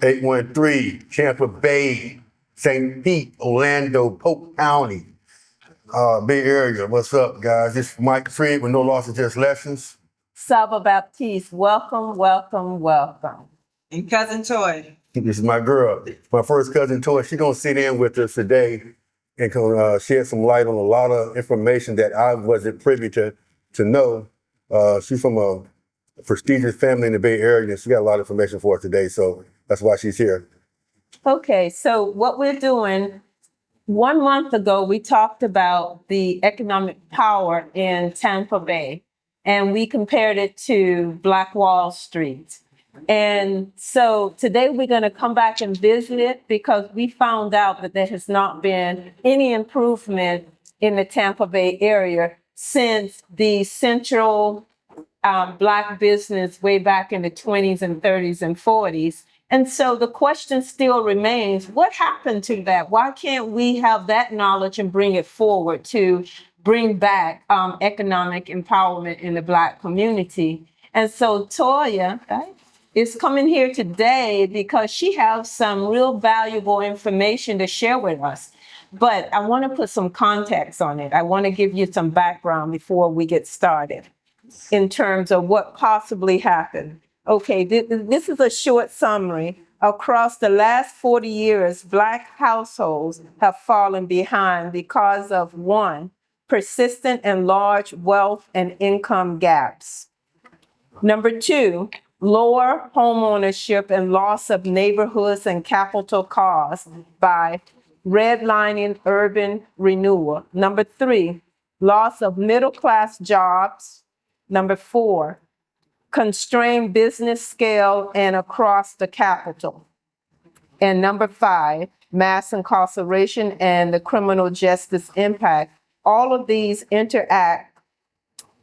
813, Tampa Bay, St. Pete, Orlando, Polk County, Bay Area. What's up, guys? This is Mike Trigg with No Losses, Just Lessons. Saba Baptiste, welcome, welcome, welcome. And Cousin Toy. This is my girl, my first cousin Toy. She's gonna sit in with us today and shed some light on a lot of information that I wasn't privy to know. She's from a prestigious family in the Bay Area, and she got a lot of information for us today, so that's why she's here. Okay, so what we're doing, 1 month ago, we talked about the economic power in Tampa Bay, and we compared it to Black Wall Street. And so today we're going to come back and visit it because we found out that there has not been any improvement in the Tampa Bay area since the central Black business way back in the 20s and 30s and 40s. And so the question still remains, what happened to that? Why can't we have that knowledge and bring it forward to bring back economic empowerment in the Black community? And so Toya, right, is coming here today because she has some real valuable information to share with us. But I want to put some context on it. I want to give you some background before we get started in terms of what possibly happened. Okay, this is a short summary. Across the last 40 years, Black households have fallen behind because of 1, persistent and large wealth and income gaps. Number 2, lower homeownership and loss of neighborhoods and capital caused by redlining urban renewal. Number 3, loss of middle-class jobs. Number 4, constrained business scale and across the capital. And number 5, mass incarceration and the criminal justice impact. All of these interact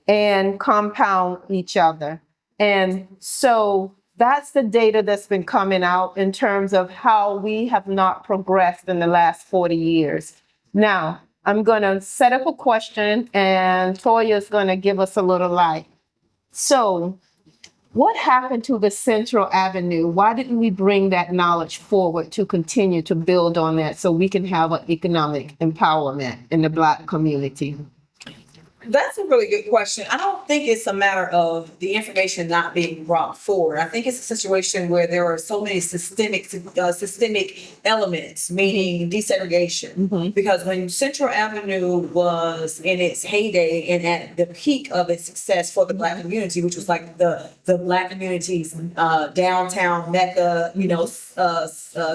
and compound each other. And so that's the data that's been coming out in terms of how we have not progressed in the last 40 years. Now, I'm going to set up a question and Toya is going to give us a little light. So what happened to the Central Avenue? Why didn't we bring that knowledge forward to continue to build on that so we can have an economic empowerment in the Black community? That's a really good question. I don't think it's a matter of the information not being brought forward. I think it's a situation where there are so many systemic elements, meaning desegregation. Because when Central Avenue was in its heyday and at the peak of its success for the Black community, which was like the Black community's downtown mecca,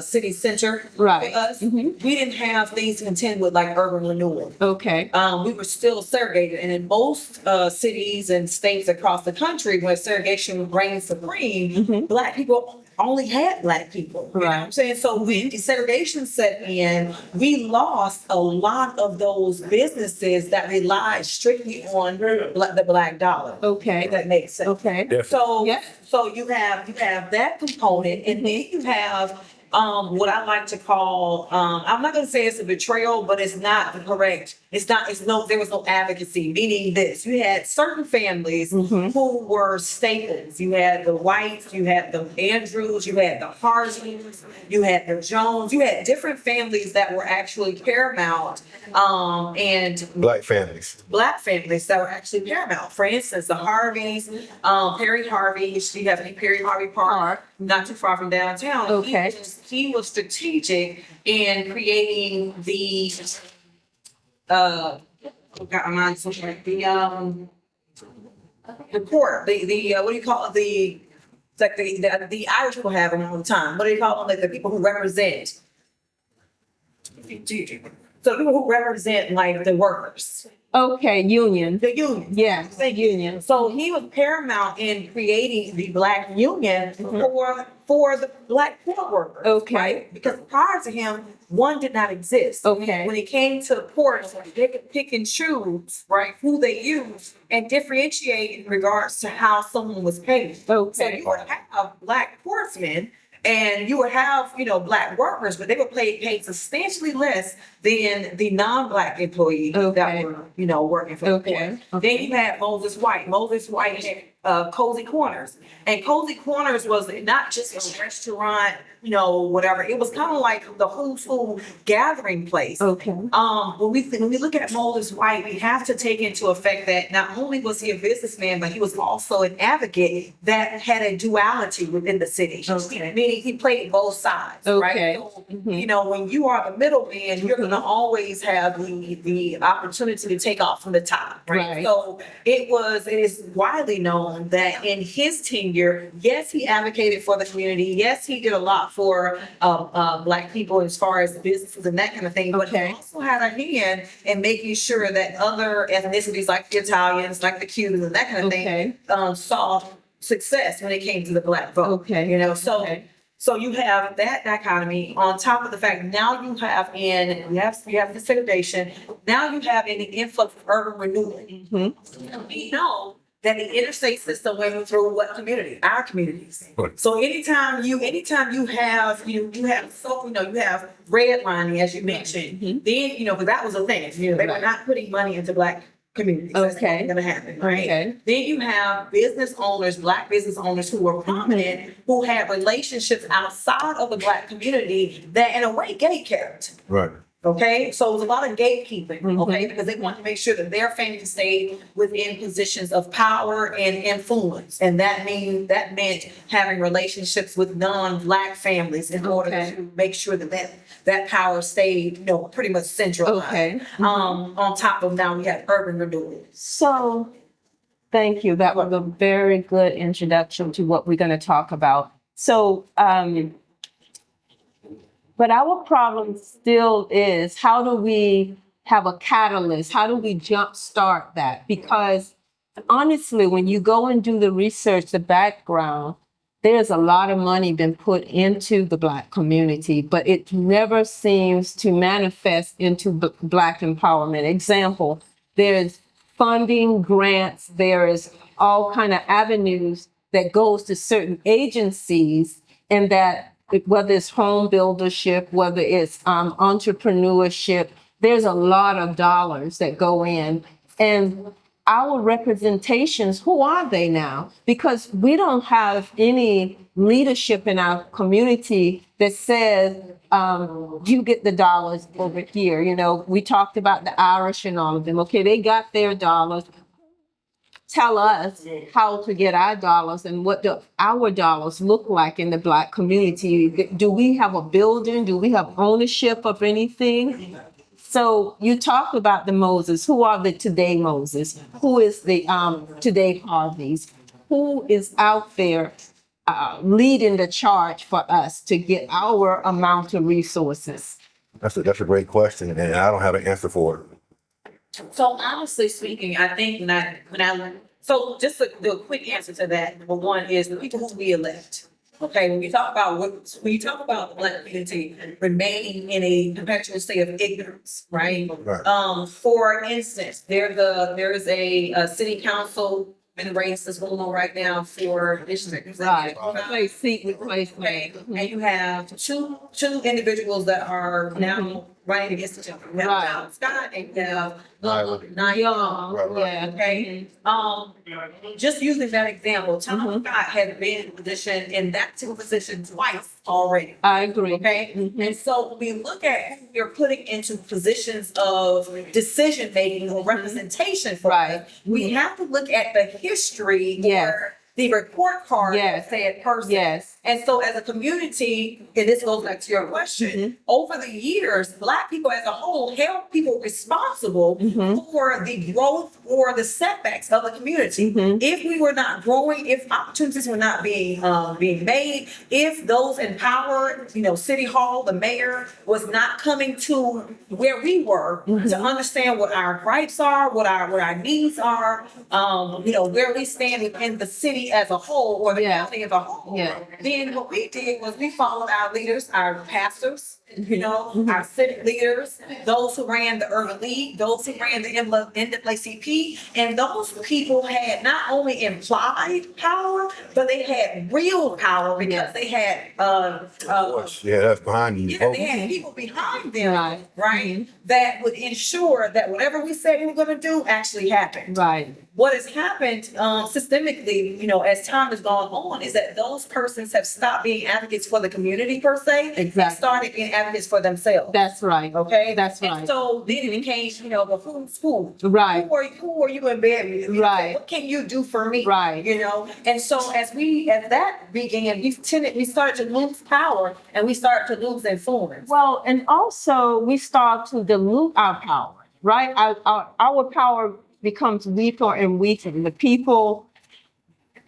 city center Right. for us, we didn't have things to contend with like urban renewal. Okay. We were still segregated. And in most cities and states across the country where segregation reigned supreme, Black people only had Black people. You know what I'm saying? So when desegregation set in, we lost a lot of those businesses that relied strictly on the Black dollar. Okay. If that makes sense. Okay. Definitely. So you have that component, and then you have what I like to call, I'm not going to say it's a betrayal, but it's not the correct. There was no advocacy, meaning this. You had certain families who were staples. You had the Whites, you had the Andrews, you had the Harsons, you had the Jones, you had different families that were actually paramount, and Black families that were actually paramount. For instance, the Harveys, Perry Harvey, you have Perry Harvey Park, not too far from downtown. Okay. He was strategic in creating the the court, the what do you call it? The Irish people have them all the time. What do you call them? Like the people who represent. So the people who represent like the workers. Okay, union. The union. Yeah, the union. So he was paramount in creating the Black union for the Black port workers. Okay. Right? Because prior to him, one did not exist. Okay. When it came to ports, they could pick and choose, right, who they use and differentiate in regards to how someone was paid. Okay. So you would have Black portsmen and you would have, Black workers, but they were paid substantially less than the non-Black employees that were, working for the port. Okay. Then you had Moses White. Moses White Cozy Corners. And Cozy Corners was not just a restaurant, whatever. It was kind of like the who's who gathering place. Okay. When we look at Moses White, we have to take into effect that not only was he a businessman, but he was also an advocate that had a duality within the city. Okay. Meaning he played both sides, Okay. right? So, when you are the middleman, you're going to always have the opportunity to take off from the top, right? Right. So it is widely known that in his tenure, yes, he advocated for the community. Yes, he did a lot for Black people as far as businesses and that kind of thing. But he Okay. also had a hand in making sure that other ethnicities like the Italians, like the Cubans and that kind of Okay. thing saw success when it came to the Black vote. Okay. So Okay. so you have that dichotomy on top of the fact now you have the segregation. Now you have in the influx of urban renewal. Mhm. We know that the interstate system went through what community? Our communities. Right. So anytime you have redlining as you mentioned, then but that was a thing. They were Right. not putting money into Black communities. That's Okay. not going to happen, right? Okay. Then you have business owners, Black business owners who were prominent, who had relationships outside of the Black community that in a way gatekept. Right. Okay, so it was a lot of gatekeeping, Mhm. okay, because they wanted to make sure that their family stayed within positions of power and influence, and that meant having relationships with non-Black families in order Okay. to make sure that power stayed, pretty much centralized. Okay. On top of now we have urban renewal. So, thank you. That was a very good introduction to what we're going to talk about. So, but our problem still is how do we have a catalyst? How do we jumpstart that? Because honestly, when you go and do the research, the background, there's a lot of money been put into the Black community, but it never seems to manifest into Black empowerment. Example, there's funding, grants, there is all kind of avenues that goes to certain agencies, and that whether it's home buildership, whether it's entrepreneurship, there's a lot of dollars that go in. And our representations, who are they now? Because we don't have any leadership in our community that says, you get the dollars over here. We talked about the Irish and all of them. Okay, they got their dollars. Tell us how to get our dollars and what do our dollars look like in the Black community. Do we have a building? Do we have ownership of anything? So you talk about the Moses. Who are the today Moses? Who is the today Harveys? Who is out there leading the charge for us to get our amount of resources? That's a great question, and I don't have an answer for it. So honestly speaking, I think so just to do a quick answer to that, number one is the people who we elect. Okay, when you talk about the Black community remaining in a perpetual state of ignorance, right? Right. For instance, there is a city council race that's going on right now for district. Right. Replace seat, replace Okay, name. and you have two individuals that are now running against each other. You have Right. John Scott and you have Right. Young, Right, right. yeah. Okay. Just using that example, Tom Mhm. Scott has been in position in that particular position twice already. I agree. Okay. Mhm. And so when we look at who you're putting into positions of decision making or representation for Right. us, we have to look at the history Yes. or the report card Yes. that said person. Yes. And so as a community, and this goes back to your question, Mm-hmm. over the years, Black people as a whole held people responsible Mhm. for the growth or the setbacks of the community. Mhm. If we were not growing, if opportunities were not being made, if those in power, City Hall, the mayor was not coming to where we were to understand what our rights are, what our needs are, where we stand in the city as a whole or the Yeah. county as a whole. Yeah. Then what we did was we followed our leaders, our pastors, our civic leaders, those who ran the Urban League, those who ran the NAACP, and those people had not only implied power, but they had real power because they had Yeah, that's behind you. they had people behind them, Right. that would ensure that whatever we said we were going to do actually happened. Right. what has happened systemically, as time has gone on, is that those persons have stopped being advocates for the community per se, and Exactly. started being advocates for themselves. That's right. Okay, That's and right. so then it became, well, who's who? Right. Who are you in bed with? Right. What can you do for me? Right. And so as that began, we started to lose power and we started to lose influence. Well, and also we start to dilute our power, right? Our power becomes weaker and weaker. The people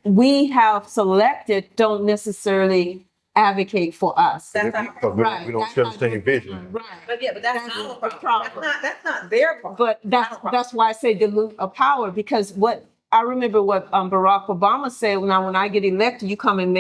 we have selected don't necessarily advocate for us. That's not, Because we don't share the same vision. Right. but that's That's our a problem. problem. That's not their problem. But that's why I say dilute of power, because what I remember what Barack Obama said, when I get elected, you come and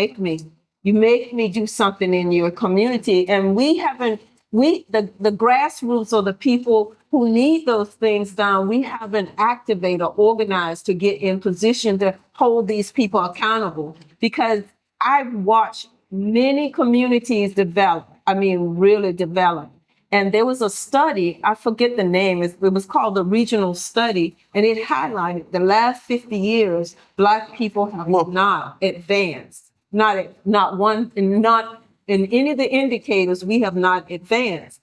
you make me do something in your community. And the grassroots or the people who need those things done, we haven't activated or organized to get in position to hold these people accountable. Because I've watched many communities develop, really develop. And there was a study, I forget the name, it was called the regional study, and it highlighted the last 50 years, Black people have not advanced. Not in any of the indicators, we have not advanced.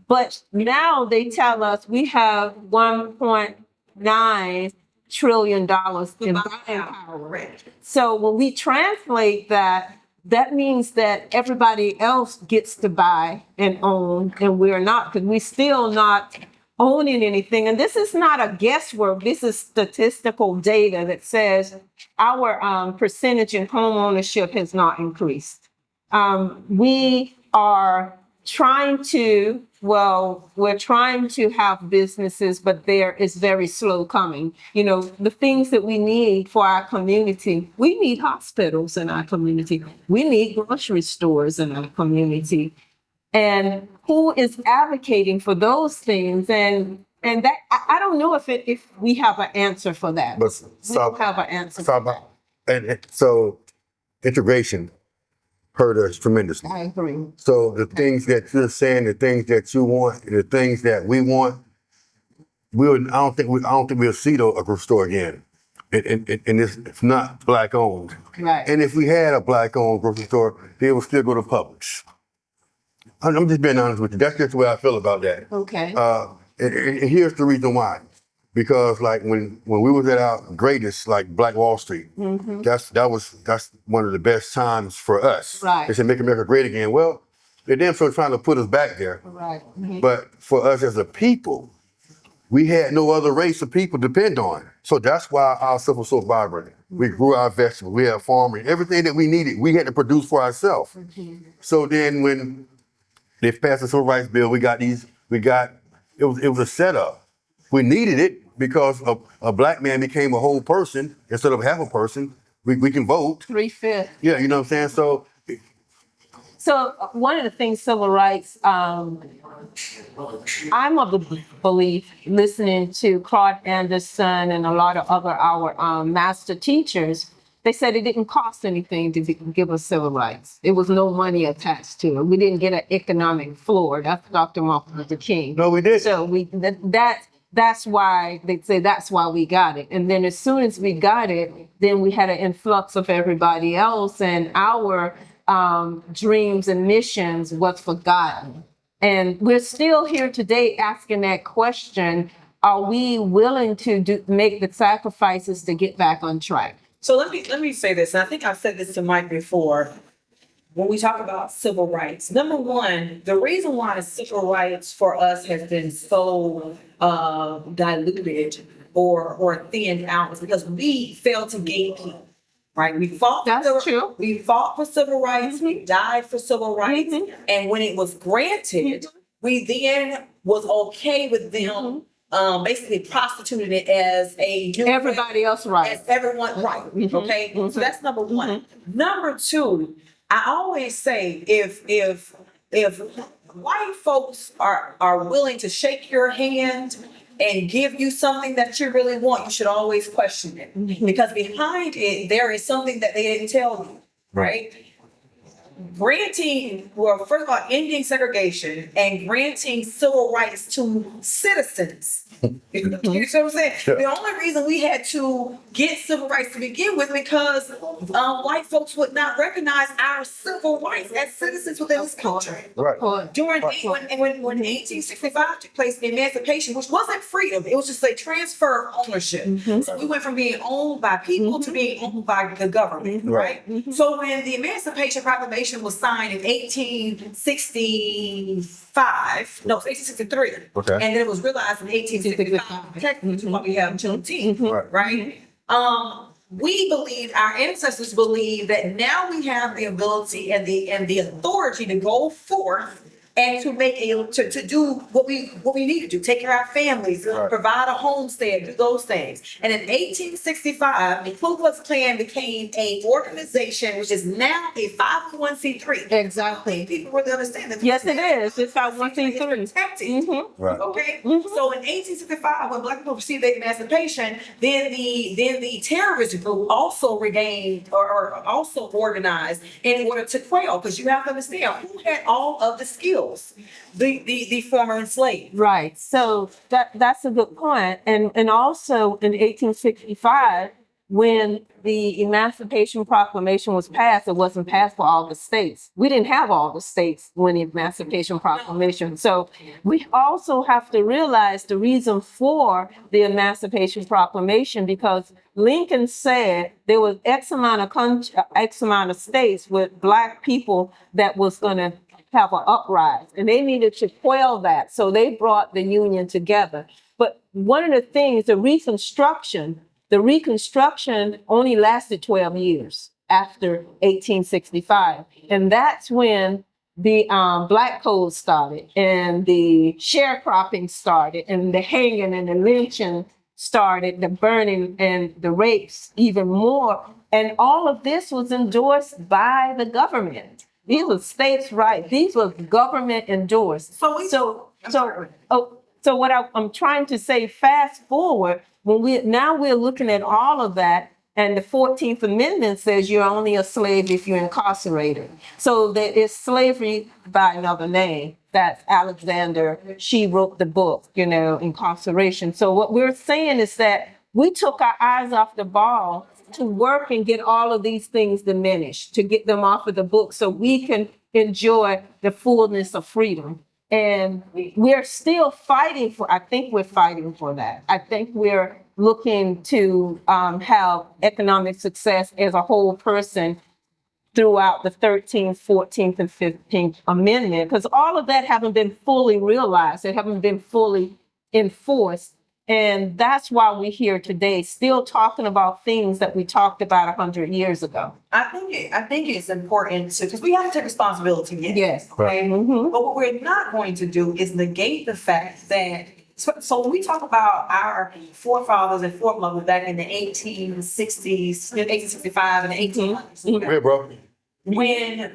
But now they tell us we have $1.9 trillion in buying power. So when we translate that, that means that everybody else gets to buy and own, and we're not, because we're still not owning anything. And this is not a guesswork. This is statistical data that says our percentage in home ownership has not increased. We are trying to, we're trying to have businesses, but there is very slow coming. The things that we need for our community, we need hospitals in our community. We need grocery stores in our community. And who is advocating for those things? And that, I don't know if we have an answer for that. But We don't have an answer for that. and so integration hurt us tremendously. I agree. So the things that you're saying, the things that you want, the things that we want, I don't think we'll see a grocery store again. And it's not Black owned. Right. And if we had a Black owned grocery store, they would still go to Publix. I'm just being honest with you. That's just the way I feel about that. Okay. And here's the reason why. Because like when we was at our greatest, like Black Wall Street, that's one of the best times for us. Right. They said make America great again. Well, they're damn sure trying to put us back there. Right. But for us as a people, we had no other race of people to depend on. So that's why our stuff was so vibrant. We grew our vegetables, we had farming, everything that we needed, we had to produce for ourselves. So then when they passed the Civil Rights Bill, it was a setup. We needed it because a Black man became a whole person instead of half a person. We can vote. 3/5. Yeah, you know what I'm saying? So one of the things, civil rights, I'm of the belief, listening to Claude Anderson and a lot of our master teachers, they said it didn't cost anything to give us civil rights. There was no money attached to it. We didn't get an economic floor. That's Dr. Martin Luther King. No, we did. So that's why they say that's why we got it. And then as soon as we got it, then we had an influx of everybody else, and our dreams and missions was forgotten. And we're still here today asking that question: are we willing to make the sacrifices to get back on track? So let me say this, and I think I've said this to Mike before. When we talk about civil rights, number one, the reason why civil rights for us has been so diluted or thinned out is because we failed to gatekeep. Right, we fought. That's true. We fought for civil rights. We died for civil rights, and when it was granted, we then was okay with them. Basically prostituted it as everybody else right. As everyone right. Okay. So that's number one. Number two, I always say if white folks are willing to shake your hand and give you something that you really want, you should always question it. Because behind it, there is something that they didn't tell you. Right? granting, well, first of all, ending segregation and granting civil rights to citizens. You know what I'm saying? Sure. The only reason we had to get civil rights to begin with because white folks would not recognize our civil rights as citizens within this country. Right. During when 1865 took place, the emancipation, which wasn't freedom, it was just a transfer of ownership. So we went from being owned by people to being owned by the government, right? So when the Emancipation Proclamation was signed in 1865, no, it's 1863, Okay. and then it was realized in 1865, technically what we have Juneteenth, right? We believe, our ancestors believe that now we have the ability and the authority to go forth and to make to do what we need to do, take care of our families, provide a homestead, do those things. And in 1865, the Ku Klux Klan became a organization which is now a 501c3. Exactly. People really understand that. Yes, it is. It's 501c3. Protected. Right. Okay. So in 1865, when Black people received their emancipation, then the terrorist group also regained or also organized in order to quell, because you have to understand who had all of the skills. The former enslaved. Right. So that's a good point. And also in 1865, when the Emancipation Proclamation was passed, it wasn't passed for all the states. We didn't have all the states when the Emancipation Proclamation. So we also have to realize the reason for the Emancipation Proclamation, because Lincoln said there was X amount of states with Black people that was going to have an uprising, and they needed to quell that. So they brought the Union together. But one of the things, the Reconstruction only lasted 12 years after 1865. And that's when the Black Code started, and the sharecropping started, and the hanging and the lynching started, the burning and the rapes even more. And all of this was endorsed by the government. These were states' rights. These were government endorsed. So what I'm trying to say, fast forward, we're looking at all of that, and the 14th Amendment says you're only a slave if you're incarcerated. So there is slavery by another name. That's Alexander. She wrote the book, Incarceration. So what we're saying is that we took our eyes off the ball to work and get all of these things diminished, to get them off of the book so we can enjoy the fullness of freedom. And we're still fighting I think we're fighting for that. I think we're looking to have economic success as a whole person throughout the 13th, 14th, and 15th Amendment, because all of that haven't been fully realized. They haven't been fully enforced. And that's why we're here today, still talking about things that we talked about 100 years ago. I think it's important because we have to take responsibility. Yes. Okay? But what we're not going to do is negate the fact that. So when we talk about our forefathers and foremothers back in the 1860s, 1865 and the 1800s, Hey, bro. when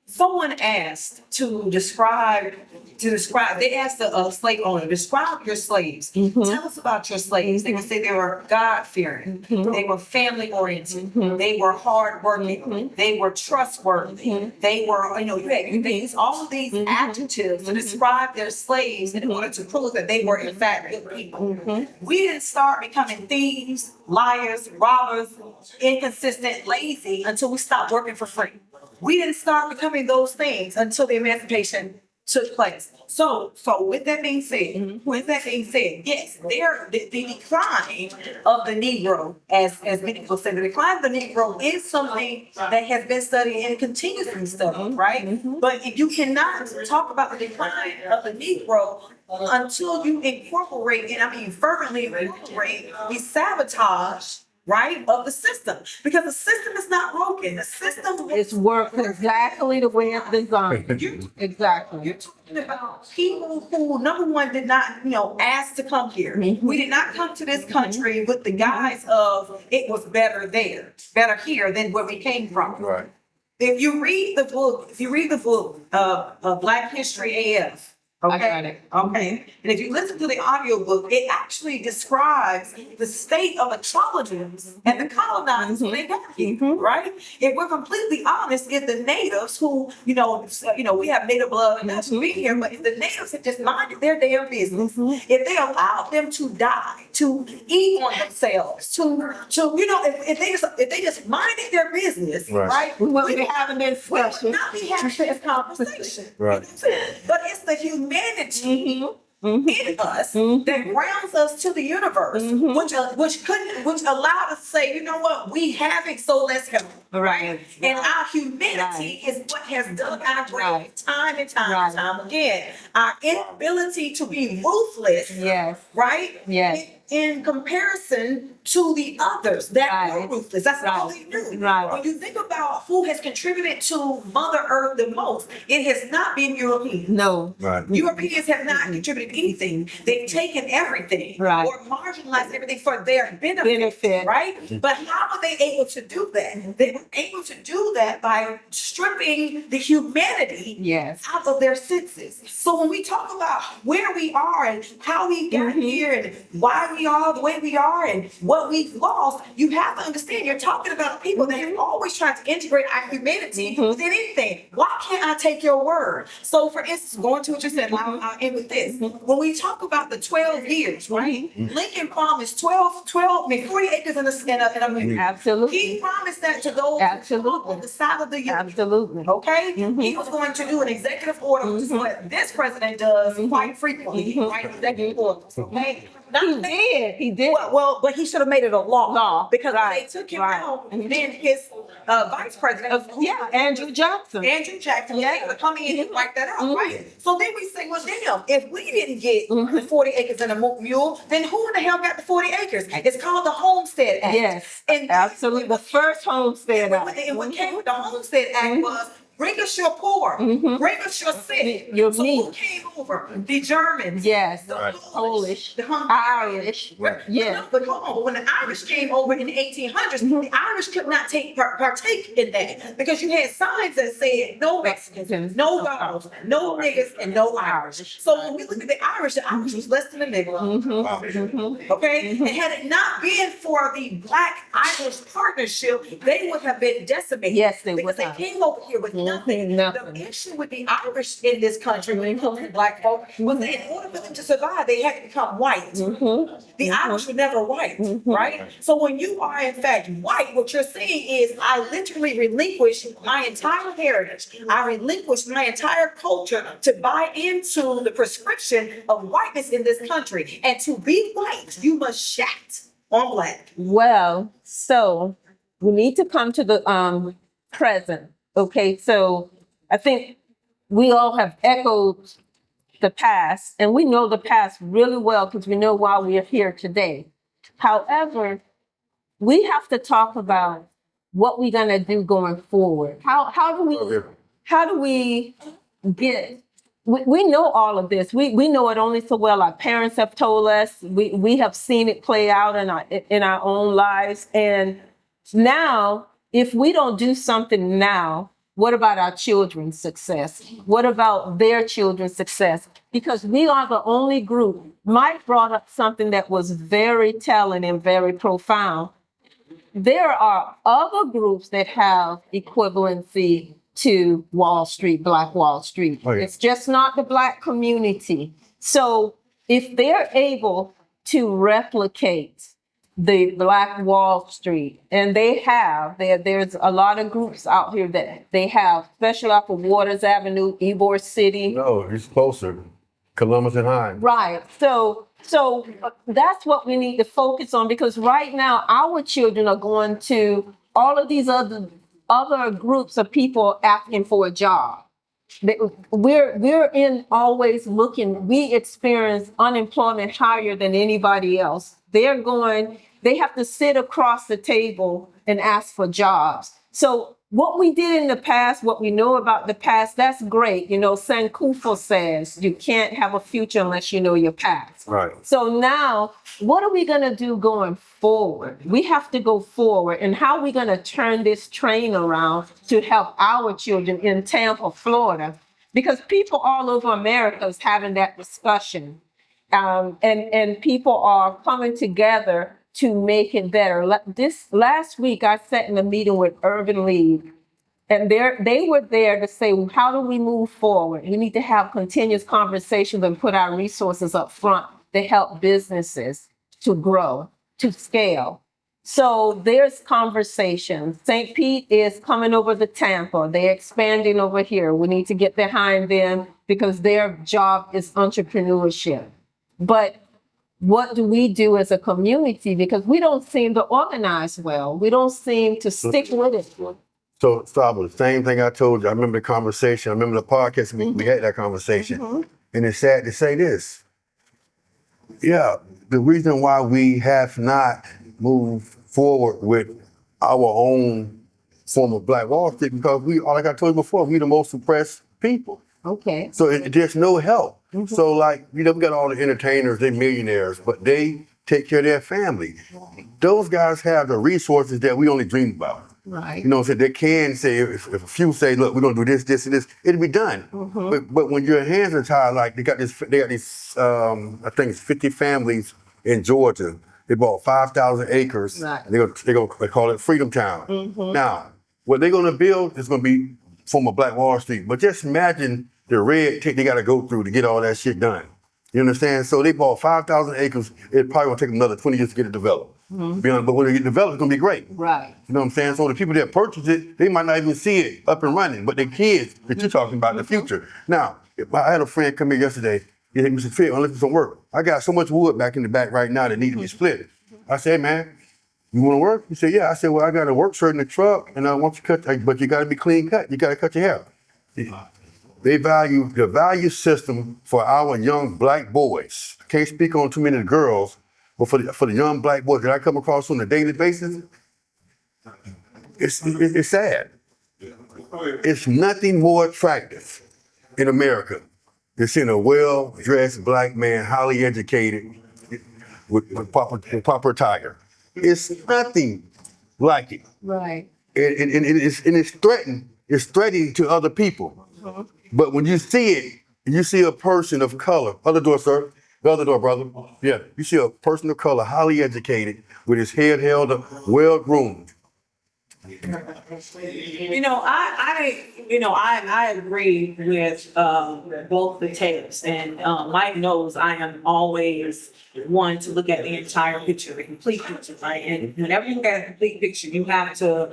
someone asked to describe, they asked a slave owner, describe your slaves. Tell us about your slaves. They would say they were God-fearing. They were family-oriented. They were hardworking. They were trustworthy. They were, they used all of these adjectives to describe their slaves in order to prove that they were, in fact, good people. We didn't start becoming thieves, liars, robbers, inconsistent, lazy until we stopped working for free. We didn't start becoming those things until the emancipation took place. So with that being said, yes, the decline of the Negro, as many people say, the decline of the Negro is something that has been studied and continues to be studied, right? But if you cannot talk about the decline of the Negro until you incorporate, and I mean fervently incorporate, the sabotage, right, of the system, because the system is not broken. The system It's worked exactly the way it's designed. Exactly. You're talking about people who, number one, did not, ask to come here. We did not come to this country with the guise of it was better here than where we came from. Right. If you read the book, Black History AF, I got it. Okay. And if you listen to the audiobook, it actually describes the state of the Trojans and the colonizers when they got here, right? If we're completely honest, if the natives who, we have native blood and that's be here, but if the natives had just minded their damn business, if they allowed them to die, to eat on themselves, if they just minded their business, right? We won't be having this We would discussion. not be having this conversation. Right. You know what I'm saying? But it's the humanity in us that grounds us to the universe, which allowed us to say, you know what, we have it, so let's go. Right. And our humanity is what has dug our grave time and time and time again. Our inability to be ruthless, Yes. right? Yes. In comparison to the others that were ruthless. That's all they knew. Right. When you think about who has contributed to Mother Earth the most, it has not been Europeans. No. Right. Europeans have not contributed anything. They've taken everything or marginalized everything for their benefit. Right? But how were they able to do that? They were able to do that by stripping the humanity out of their senses. So when we talk about where we are and how we got here and why we are the way we are and what we've lost, you have to understand you're talking about people that have always tried to integrate our humanity within anything. Why can't I take your word? So for instance, going to what you said, I'll end with this. When we talk about the 12 years, right? Lincoln promised 40 acres in a minute. Absolutely. He promised that to those on the side of the union. Absolutely. Okay? He was going to do an executive order, which is what this president does quite frequently, right? Executive orders, okay? He did. Well, but he should have made it a law because when they took him out, then his vice president, Andrew Jackson, was able to come in and wipe that out, right? So then we say, well, damn, if we didn't get the 40 acres and a mule, then who in the hell got the 40 acres? It's called the Homestead Act. Yes, and absolutely. The first Homestead Act. And what came with the Homestead Act was, bring us your poor. Bring us your sick. Your so meat. who came over? The Germans. Yes. The Polish. The Hungarians. Irish. Right. Yes. But hold on. When the Irish came over in the 1800s, the Irish could not partake in that because you had signs that said no Mexicans, no Gauls, no niggas, and no Irish. So when we look at the Irish was less than a nigga. Okay? And had it not been for the Black-Irish partnership, they would have been decimated. Yes, they would because have. they came over here with nothing. The issue with the Irish in this country when it comes to Black folk was that in order for them to survive, they had to become white. The Irish were never white, right? So when you are in fact white, what you're saying is I literally relinquished my entire heritage. I relinquished my entire culture to buy into the prescription of whiteness in this country. And to be white, you must shat on Black. Well, so we need to come to the present. Okay, so I think we all have echoed the past, and we know the past really well because we know why we are here today. However, we have to talk about what we're gonna do going forward. How do we get? We know all of this. We know it only so well. Our parents have told us. We have seen it play out in our own lives, and now, if we don't do something now, what about our children's success? What about their children's success? Because we are the only group. Mike brought up something that was very telling and very profound. There are other groups that have equivalency to Wall Street, Black Wall Street. Oh, yeah. It's just not the Black community. So if they're able to replicate the Black Wall Street, and there's a lot of groups out here that they have, especially off of Waters Avenue, Ybor City. No, it's closer. Columbus and Hines. Right. So that's what we need to focus on, because right now our children are going to all of these other groups of people asking for a job. We're in always looking. We experience unemployment higher than anybody else. They have to sit across the table and ask for jobs. So what we did in the past, what we know about the past, that's great. You know, Sankofa says you can't have a future unless you know your past. Right. So now, what are we going to do going forward? We have to go forward. And how are we going to turn this train around to help our children in Tampa, Florida? because people all over America is having that discussion. And people are coming together to make it better. This last week, I sat in a meeting with Urban League, and they were there to say, well, how do we move forward? We need to have continuous conversations and put our resources up front to help businesses to grow, to scale. So there's conversations. St. Pete is coming over to Tampa. They're expanding over here. We need to get behind them because their job is entrepreneurship. But what do we do as a community? Because we don't seem to organize well. We don't seem to stick with it. So, stop with the same thing I told you. I remember the conversation. I remember the podcast. We had that conversation. And it's sad to say this. Yeah, the reason why we have not moved forward with our own form of Black Wall Street, because we, like I told you before, we the most oppressed people. Okay. So there's no help. So like, we got all the entertainers, they're millionaires, but they take care of their family. Those guys have the resources that we only dream about. Right. You know, so they can say, if a few say, look, we're gonna do this, this, and this, it'll be done. But when your hands are tied, like they got these, I think it's 50 families in Georgia. They bought 5,000 acres. Right. They call it Freedom Town. Now, what they're gonna build is gonna be from a Black Wall Street. But just imagine the red tape they gotta go through to get all that shit done. You understand? So they bought 5,000 acres. It probably gonna take them another 20 years to get it developed. But when it get developed, it's gonna be great. Right. You know what I'm saying? So the people that purchase it, they might not even see it up and running, but the kids that you're talking about in the future. Now, if I had a friend come here yesterday, he said, Mr. Trigg, I'm looking for some work. I got so much wood back in the back right now that need to be split. I said, man, you wanna work? He said, yeah. I said, well, I got a work shirt in the truck and I want you to cut, but you gotta be clean cut. You gotta cut your hair. They value the value system for our young Black boys. I can't speak on too many of the girls, but for the young Black boys that I come across on a daily basis, it's sad. It's nothing more attractive in America than seeing a well-dressed Black man, highly educated, with proper attire. It's nothing like it. Right. And it's threatening. It's threatening to other people. But when you see it, you see a person of color. Other door, sir. The other door, brother. Yeah. You see a person of color, highly educated, with his head held up, well-groomed. You know, I agree with both the tapes, and Mike knows I am always one to look at the entire picture, the complete picture, right? And whenever you look at a complete picture, you have to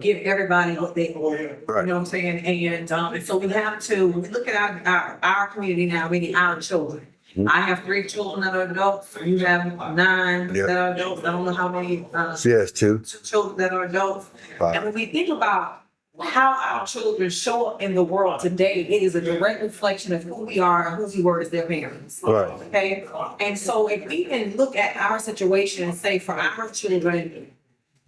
give everybody what they order. Right. You know what I'm saying? And so we have to, when we look at our community now, meaning our children. I have 3 children that are adults. You have 9 that are adults. I don't know how many. She has 2. Children that are adults. Wow. And when we think about how our children show up in the world today, it is a direct reflection of who we are and who we were as their parents. Right. Okay. And so if we can look at our situation and say for our children,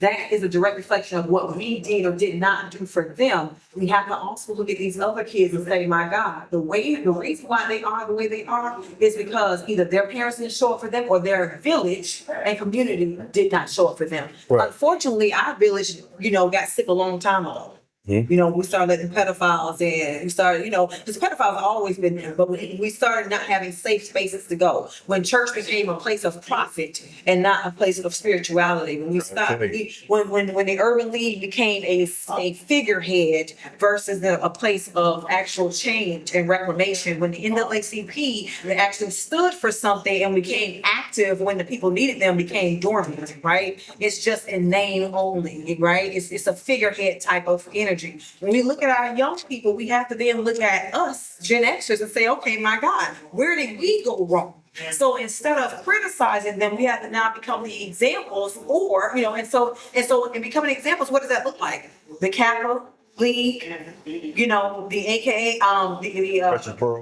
that is a direct reflection of what we did or did not do for them. We have to also look at these other kids and say, my God, the reason why they are the way they are is because either their parents didn't show up for them or their village and community did not show up for them. Right. Unfortunately, our village, got sick a long time ago. We started letting pedophiles in. We started, because pedophiles have always been there, but we started not having safe spaces to go. When church became a place of profit and not a place of spirituality. When we stopped, when the Urban League became a figurehead versus a place of actual change and reclamation. When the NAACP that actually stood for something and became active when the people needed them became dormant, right? It's just in name only, right? It's a figurehead type of energy. When we look at our young people, we have to then look at us, Gen Xers, and say, okay, my God, where did we go wrong? So instead of criticizing them, we have to now become the examples, and so in becoming examples, what does that look like? The Capital League, the AKA,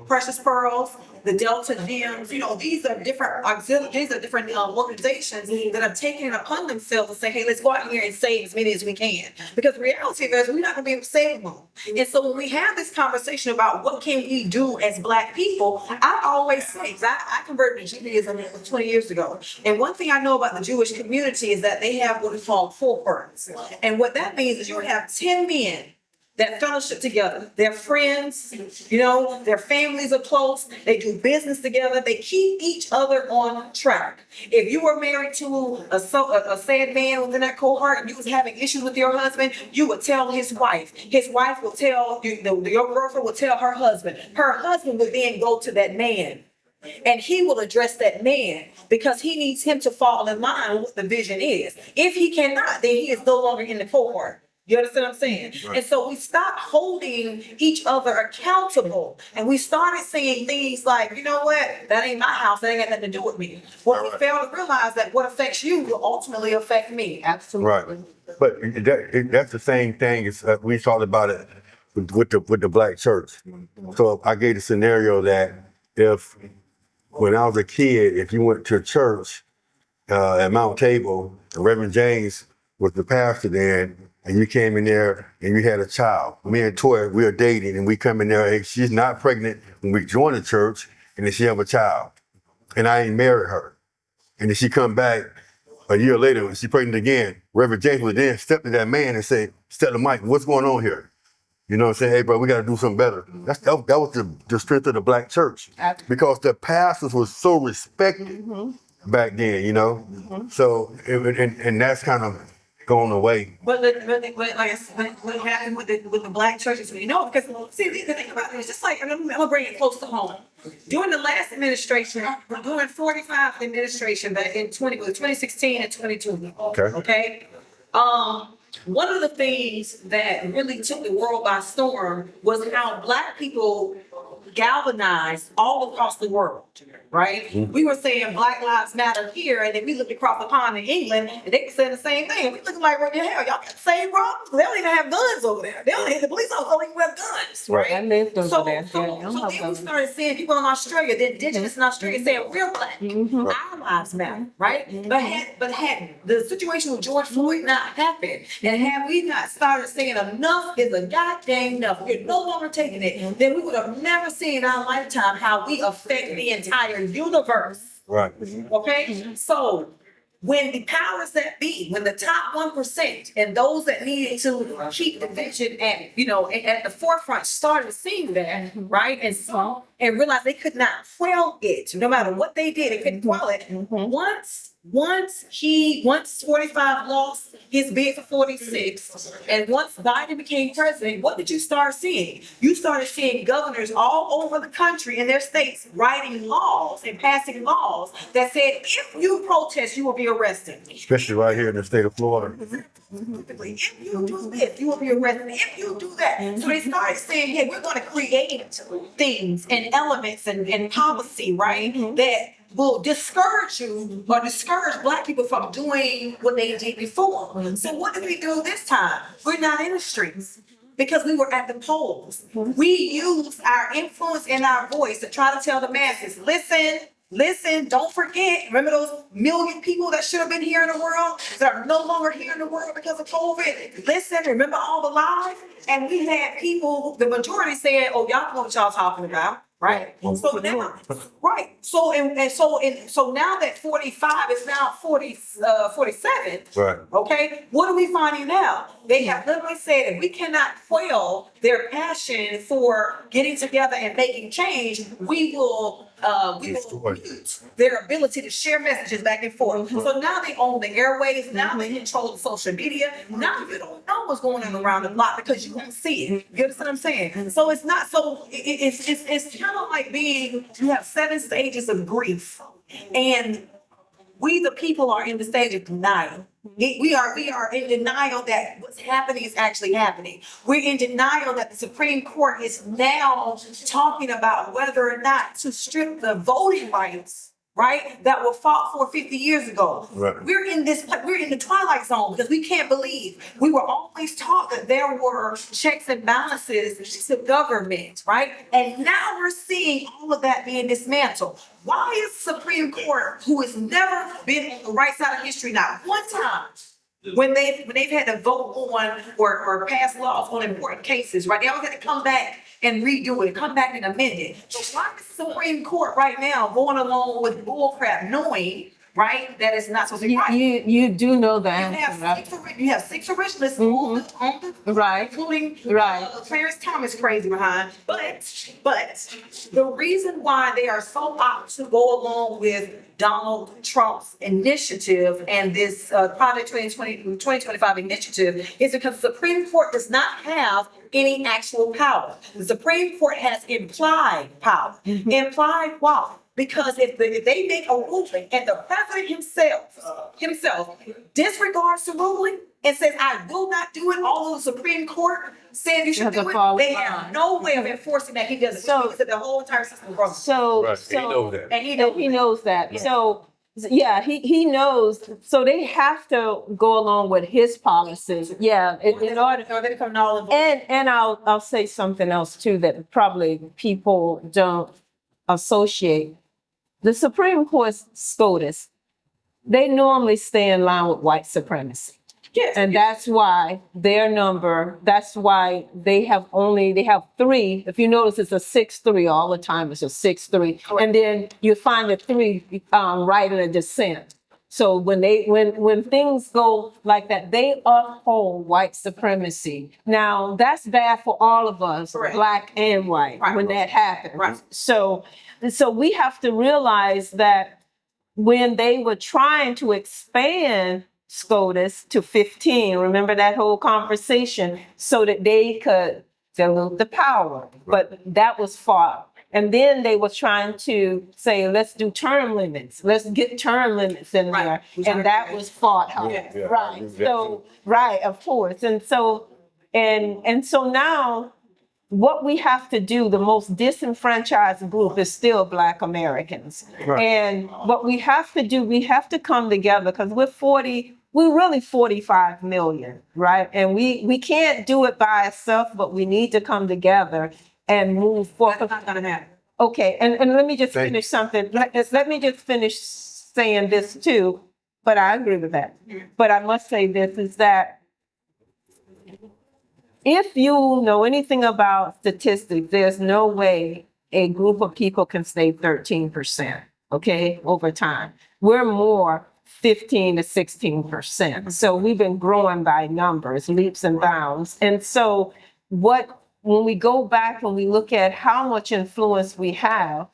Precious Pearls, the Delta Gems, these are different organizations that have taken it upon themselves to say, hey, let's go out here and save as many as we can. Because the reality is we're not going to be able to save them all. And so when we have this conversation about what can we do as Black people, I always say, I converted to Judaism 20 years ago. And one thing I know about the Jewish community is that they have what is called fulcrums. And what that means is you have 10 men that fellowship together. They're friends, their families are close. They do business together. They keep each other on track. If you were married to a sad man within that cohort and you was having issues with your husband, you would tell his wife. His wife will tell your girlfriend will tell her husband. Her husband would then go to that man. And he will address that man because he needs him to fall in line with what the vision is. If he cannot, then he is no longer in the cohort. You understand what I'm saying? Right. And so we stopped holding each other accountable. And we started saying things like, you know what? That ain't my house. That ain't got nothing to do with me. Well, we failed to realize that what affects you will ultimately affect me. Absolutely. Right. But that's the same thing as we talked about it with the black church. So I gave the scenario that when I was a kid, if you went to church at Mount Table, Reverend James was the pastor then, and you came in there and you had a child. Me and Toy, we were dating, and we come in there, and she's not pregnant when we joined the church, and then she have a child. And I ain't married her. And then she come back a year later, and she pregnant again. Reverend James would then step to that man and say, step to Mike, what's going on here? You know what I'm saying? Hey, bro, we got to do something better. That was the strength of the black church. Because the pastors were so respected back then, So, and that's kind of going away. But like I said, what happened with the black churches, because see, the thing about it is just like, I'm gonna bring it close to home. During the last administration, during 45 administration back in 2016 and 2020. Okay. One of the things that really took the world by storm was how Black people galvanized all across the world, right? We were saying Black Lives Matter here, and then we looked across the pond in England, and they were saying the same thing. We looking like, what the hell, y'all got the same problems? They don't even have guns over there. The police officers don't even have guns, right? I lived over there. So then we started seeing people in Australia, the indigenous in Australia, saying we're Black. Our lives matter, right? But had the situation with George Floyd not happened, and had we not started saying enough is a goddamn enough, we're no longer taking it, then we would have never seen in our lifetime how we affect the entire universe. Right. Okay? So when the powers that be, when the top 1% and those that needed to keep the vision at the forefront started seeing that, right? And realized they could not quell it. No matter what they did, they couldn't quell it. Once 45 lost his bid for 46, and once Biden became president, what did you start seeing? You started seeing governors all over the country in their states writing laws and passing laws that said, if you protest, you will be arrested. Especially right here in the state of Florida. If you do this, you will be arrested. If you do that. So they started saying, hey, we're going to create things and elements and policy, right? That will discourage you or discourage Black people from doing what they did before. So what did we do this time? We're not in the streets because we were at the polls. We used our influence and our voice to try to tell the masses, listen, don't forget. Remember those million people that should have been here in the world that are no longer here in the world because of COVID? Listen, remember all the lies? And we had people, the majority said, oh, y'all know what y'all talking about. Right. So now, right. So now that 45 is now 47. Right. Okay. What are we finding now? They have literally said if we cannot quell their passion for getting together and making change, we will mute their ability to share messages back and forth. So now they own the airwaves. Now they control the social media. Now you don't know what's going on around the block because you don't see it. You understand what I'm saying? So it's not so. It's kind of like you have 7 stages of grief, and we the people are in the stage of denial. We are in denial that what's happening is actually happening. We're in denial that the Supreme Court is now talking about whether or not to strip the voting rights, right, that were fought for 50 years ago. Right. We're in the twilight zone because we can't believe. We were always taught that there were checks and balances to government, right? And now we're seeing all of that being dismantled. Why is the Supreme Court, who has never been on the right side of history, not one time, when they've had to vote on or pass laws on important cases, right? They always had to come back and redo it, come back and amend it. So why is the Supreme Court right now going along with bullcrap, knowing right? That is not supposed to be right. You do know the You answer, have right? you have six originalists on the Right. including Right. Clarence Thomas crazy behind. But the reason why they are so apt to go along with Donald Trump's initiative and this Project 2025 initiative is because the Supreme Court does not have any actual power. The Supreme Court has implied power. Implied why? Because if they make a ruling and the president himself disregards the ruling and says, I will not do it, all of the Supreme Court said you should do it, they have no way of enforcing that. He doesn't. So the whole entire system is broken. So, Right. so He knows that. And he knows that. Yeah. So yeah, he knows. So they have to go along with his policies. Yeah, in order. Or they become null And I'll say something else too that probably people don't associate. The Supreme Court's SCOTUS, they normally stay in line with white supremacy. Yes. And that's why that's why they have three. If you notice, it's a 6-3 all the time. It's a 6-3. Correct. And then you find the three right in a dissent. So when things go like that, they uphold white supremacy. Now that's bad for all of us, Correct. black and white, Right. when that happens. Right. So we have to realize that when they were trying to expand SCOTUS to 15, remember that whole conversation, so that they could dilute the power. But that was fought. And then they were trying to say, let's do term limits. Let's get term limits in Right. there. And that was fought hard. Yeah. Yeah. Right. So, right, of course. And so now what we have to do, the most disenfranchised group is still Black Americans. Right. And what we have to do, we have to come together because we're really 45 million, right? And we can't do it by ourselves, but we need to come together and move forward. That's not gonna happen. Okay, and let me just Thank finish something. Let me just finish saying this too, but I agree with that. But I must say this is that if you know anything about statistics, there's no way a group of people can stay 13%, okay, over time. We're more 15 to 16%. So we've been growing by numbers, leaps and bounds. And so when we go back and we look at how much influence we have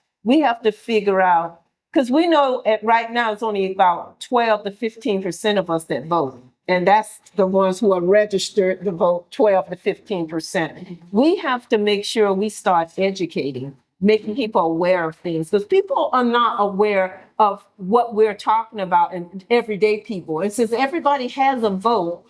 to figure out, because we know right now it's only about 12 to 15% of us that vote. And that's the ones who are registered to vote, 12 to 15%. We have to make sure we start educating, making people aware of things, because people are not aware of what we're talking about in everyday people. And since everybody has a vote,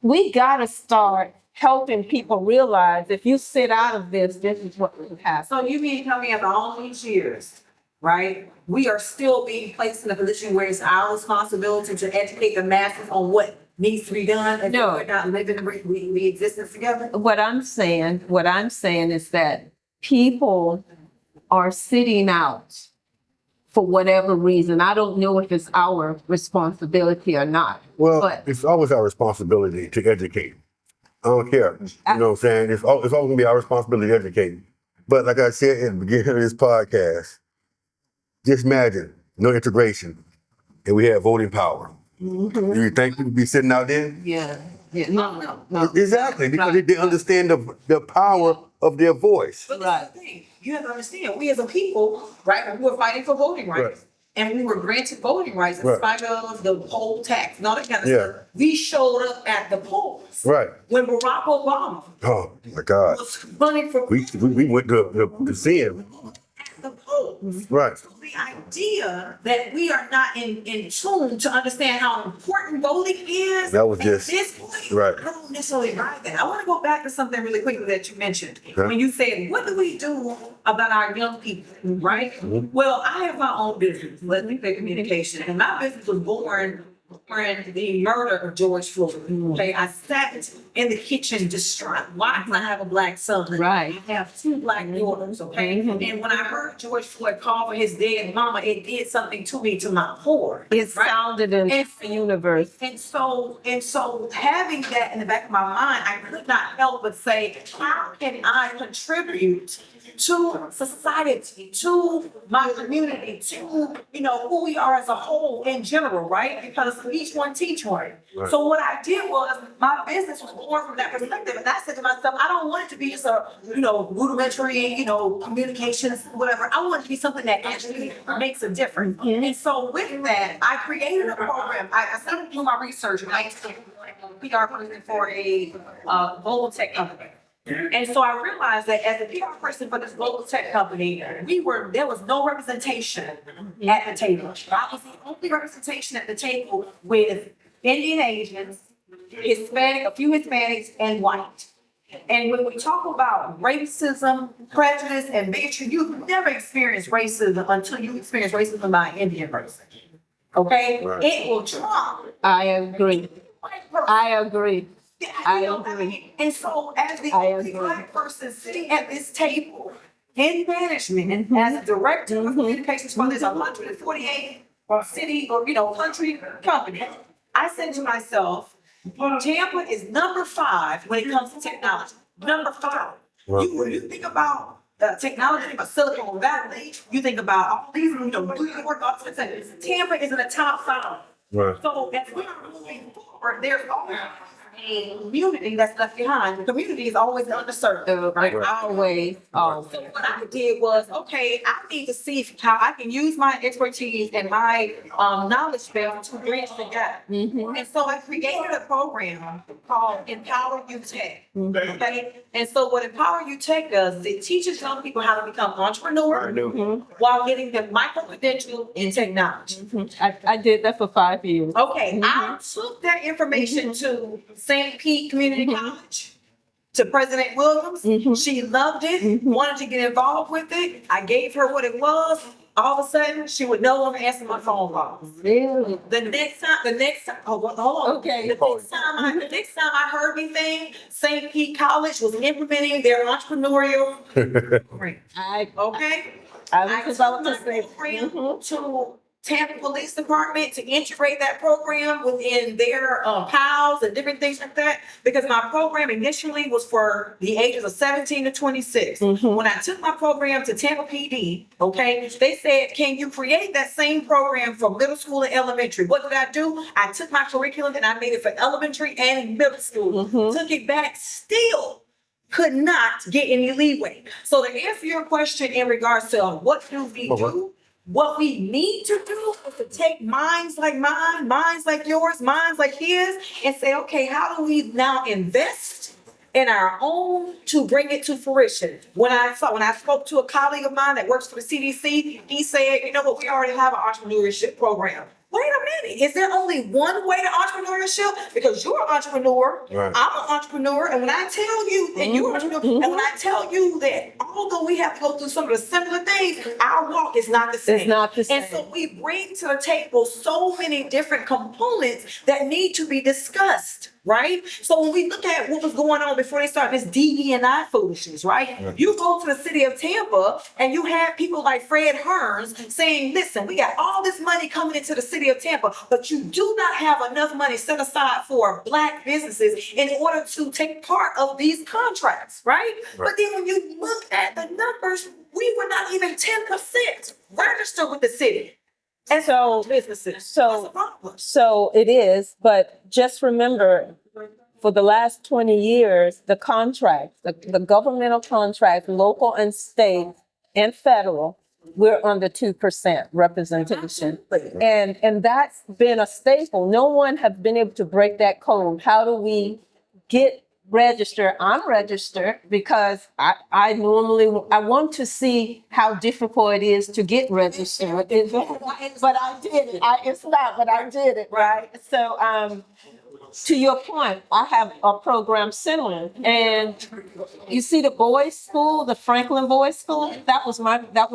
we got to start helping people realize if you sit out of this is what will happen. So you mean coming after all these years, right? We are still being placed in a position where it's our responsibility to educate the masses on what needs to be done, and No. we're not living the existence together. What I'm saying is that people are sitting out for whatever reason. I don't know if it's our responsibility or not. Well, but it's always our responsibility to educate. I don't care. You know what I'm saying? It's always gonna be our responsibility to educate. But like I said in the beginning of this podcast, just imagine no integration and we have voting power. Mm-hmm. Do you think we'd be sitting out there? yeah, no. Exactly, because Right. they understand the power of their voice. But that's the thing, you have to understand, we as a people, right, we were fighting for voting rights. Right. And we were granted voting rights in Right. spite of the poll tax and all that kind of Yeah. stuff. We showed up at the polls. Right. When Barack Obama Oh my God. was running for We went to see him. at the polls. Right. The idea that we are not in tune to understand how important voting is. That was at just- this point. right. I don't necessarily buy that. I want to go back to something really quickly that you mentioned. Okay. When you said, what do we do about our young people, right? Mm-hmm. Well, I have my own business, Let Me Play Communication, and my business was born during the murder of George Floyd. Okay, I sat in the kitchen distraught. Why? Because I have a black son. Right. I have two black daughters. Okay, and when I heard George Floyd call for his dead mama, it did something to me to my core. It sounded in the universe. And so having that in the back of my mind, I could not help but say, how can I contribute to society, to my community, to, you know, who we are as a whole in general, right? Because each one teach one. Right. So what I did was, my business was born from that perspective. And I said to myself, I don't want it to be just a, you know, rudimentary, you know, communications, whatever. I want it to be something that actually makes a difference. And so with that, I created a program. I started doing my research, and I used to PR person for a global tech company. And so I realized that as a PR person for this global tech company, there was no representation at the table. I was the only representation at the table with Indian Asians, Hispanic, a few Hispanics, and white. And when we talk about racism, prejudice, and bigotry, you've never experienced racism until you experience racism by an Indian person. Okay? Right. It will trump I agree. white person. I agree. I You know what agree. mean? And so as the I only agree. black person sitting at this table in management, as a director of communications for this 148 city or, you know, country company, I said to myself, Tampa is number 5 when it comes to technology. Number 5. Right. When you think about technology, about Silicon Valley, you think about all these, you know, New York, all this stuff. Tampa is in the top 5. Right. So as we are moving forward, there's always a community that's left behind. The community is always underserved, right? Always, always. So what I did was, okay, I need to see how I can use my expertise and my knowledge base to bridge the gap. And so I created a program called Empower You Tech. Okay, and so what Empower You Tech does is it teaches young people how to become entrepreneurs while getting them micro credential in technology. I did that for 5 years. Okay, I took that information to St. Pete Community College, to President Williams. She loved it, wanted to get involved with it. I gave her what it was. All of a sudden, she would no longer answer my phone calls. Really? The next time, hold on. Okay. The next time I heard anything, St. Pete College was implementing their entrepreneurial program. Okay? I I developed took this my program to Tampa Police Department to integrate that program within their PALs and different things like that, because my program initially was for the ages of 17 to 26. When I took my program to Tampa PD, okay, they said, can you create that same program for middle school and elementary? What did I do? I took my curriculum and I made it for elementary and middle school. Took it back, still could not get any leeway. So to answer your question in regards to what do we do, what we need to do is to take minds like mine, minds like yours, minds like his, and say, okay, how do we now invest in our own to bring it to fruition? When I spoke to a colleague of mine that works for the CDC, he said, you know what, we already have an entrepreneurship program. Wait a minute, is there only one way to entrepreneurship? Because you're an entrepreneur, Right. I'm an entrepreneur, and when I tell you that you're an entrepreneur, and when I tell you that although we have to go through some of the similar things, our walk is not the same. It's not the same. And so we bring to the table so many different components that need to be discussed, right? So when we look at what was going on before they started this DE&I foolishness, right? You go to the city of Tampa and you have people like Fred Hearns saying, listen, we got all this money coming into the city of Tampa, but you do not have enough money set aside for Black businesses in order to take part of these contracts, right? But then when you look at the numbers, we were not even 10% registered with the city. And so businesses. That's a problem. So it is, but just remember, for the last 20 years, the contracts, the governmental contracts, local and state and federal, we're under 2% representation. And that's been a staple. No one has been able to break that code. How do we get registered? I'm registered because I want to see how difficult it is to get registered. But I did it. It's not, but I did it, right? So to your point, I have a program similar, and you see the boys' school, the Franklin Boys School. That was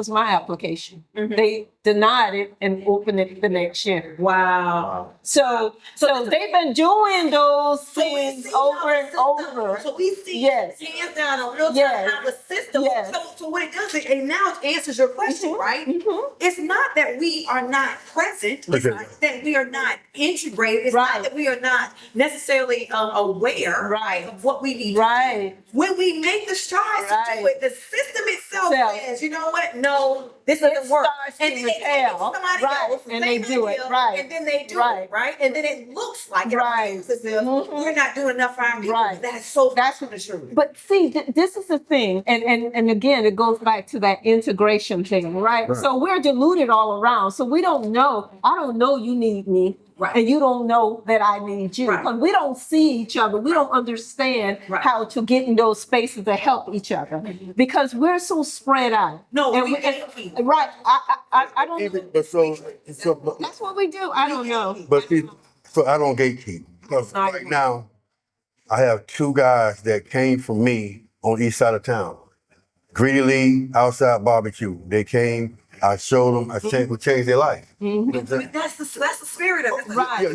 my application. They denied it and opened it the next year. Wow. So they've been doing those things over and over. So we see Yes. hands down on real time Yes. how the system. Yes. So what it does, and now it answers your question, right? It's not that we are not present. It's not that we are not integrated. It's not that we are not necessarily aware of what we need to do. When we make the strides to do it, the system itself says, you know what? No, this doesn't work. And then they take it to somebody else, and they do it, and then they do it, right? And then it looks like it as if we're not doing enough for our people. That's so true. But see, this is the thing, and again, it goes back to that integration thing, right? So we're diluted all around. So we don't know. I don't know you need me. And you don't know that I need you. Because we don't see each other. We don't understand how to get in those spaces to help each other. Because we're so spread out. No, and we right. I don't know. But so That's what we do. I don't know. But see, so I don't gatekeep. Because right now, I have 2 guys that came from me on the east side of town. Greedily Outside Barbecue. They came. I showed them. We changed their life. That's the spirit of it.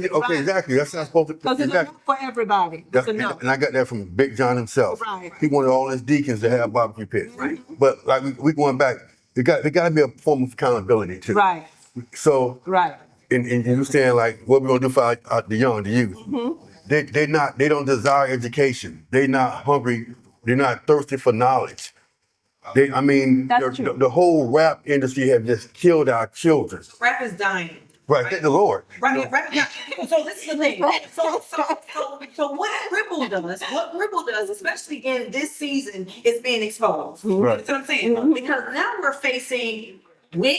Yeah, okay, exactly. That's not supposed to. Because it's enough for everybody. It's enough. And I got that from Big John himself. He wanted all his deacons to have barbecue pits. But like we going back, there got to be a form of accountability too. So and you saying like what we're gonna do for the young, the youth. They don't desire education. They're not hungry. They're not thirsty for knowledge. The whole rap industry have just killed our children. Rap is dying. Right, thank the Lord. Right. So this is the thing. So what Ripple does, especially in this season, is being exposed. Right. That's what I'm saying. Because now we're facing when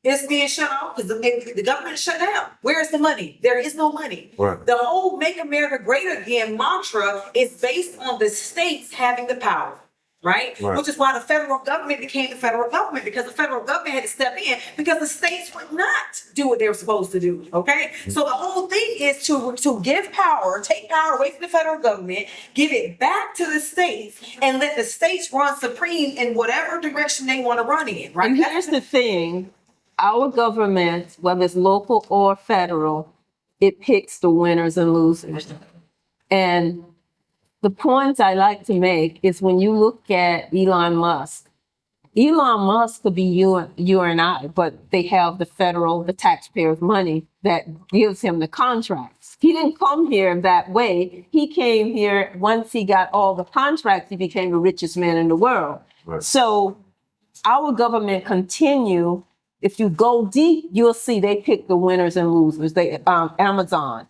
it's being shut off because the government is shut down. Where is the money? There is no money. Right. The whole "Make America Great Again" mantra is based on the states having the power. Right? Which is why the federal government became the federal government, because the federal government had to step in because the states would not do what they were supposed to do. Okay? So the whole thing is to give power, take power away from the federal government, give it back to the states, and let the states run supreme in whatever direction they want to run in. Right? And here's the thing, our government, whether it's local or federal, it picks the winners and losers. And the points I like to make is when you look at Elon Musk could be you and I, but they have the taxpayers' money that gives him the contracts. He didn't come here that way. He came here once he got all the contracts, he became the richest man in the world. So our government continue, if you go deep, you'll see they pick the winners and losers. Amazon.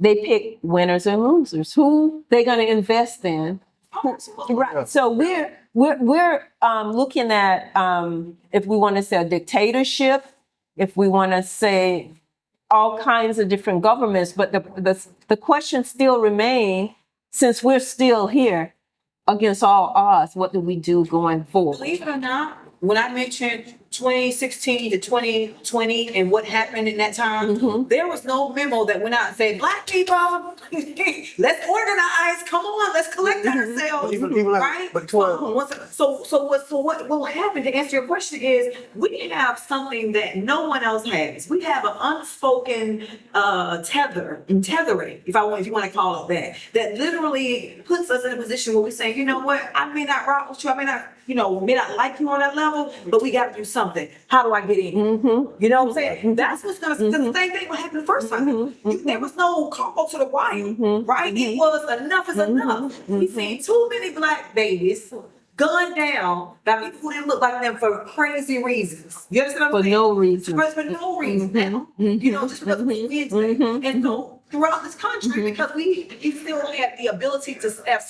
They pick winners and losers. Who they're going to invest in. So we're looking at if we want to say a dictatorship, if we want to say all kinds of different governments, but the question still remains, since we're still here against all odds, what do we do going forward? Believe it or not, when I mentioned 2016 to 2020 and what happened in that time, there was no memo that went out and said, "Black people, let's organize. Come on, let's collect ourselves." Right? So what will happen, to answer your question, is we have something that no one else has. We have an unspoken tethering, if you want to call it that literally puts us in a position where we say, you know what, I may not rock with you, I may not like you on that level, but we got to do something. How do I get in? You know what I'm saying? That's what's going to, the same thing what happened the first time. There was no call to the wire, right? It was enough is enough. We've seen too many black babies gunned down by people who didn't look like them for crazy reasons. You understand what I'm saying? For no reason. For no reason. Just because we did that. And so throughout this country, because we still have the ability to have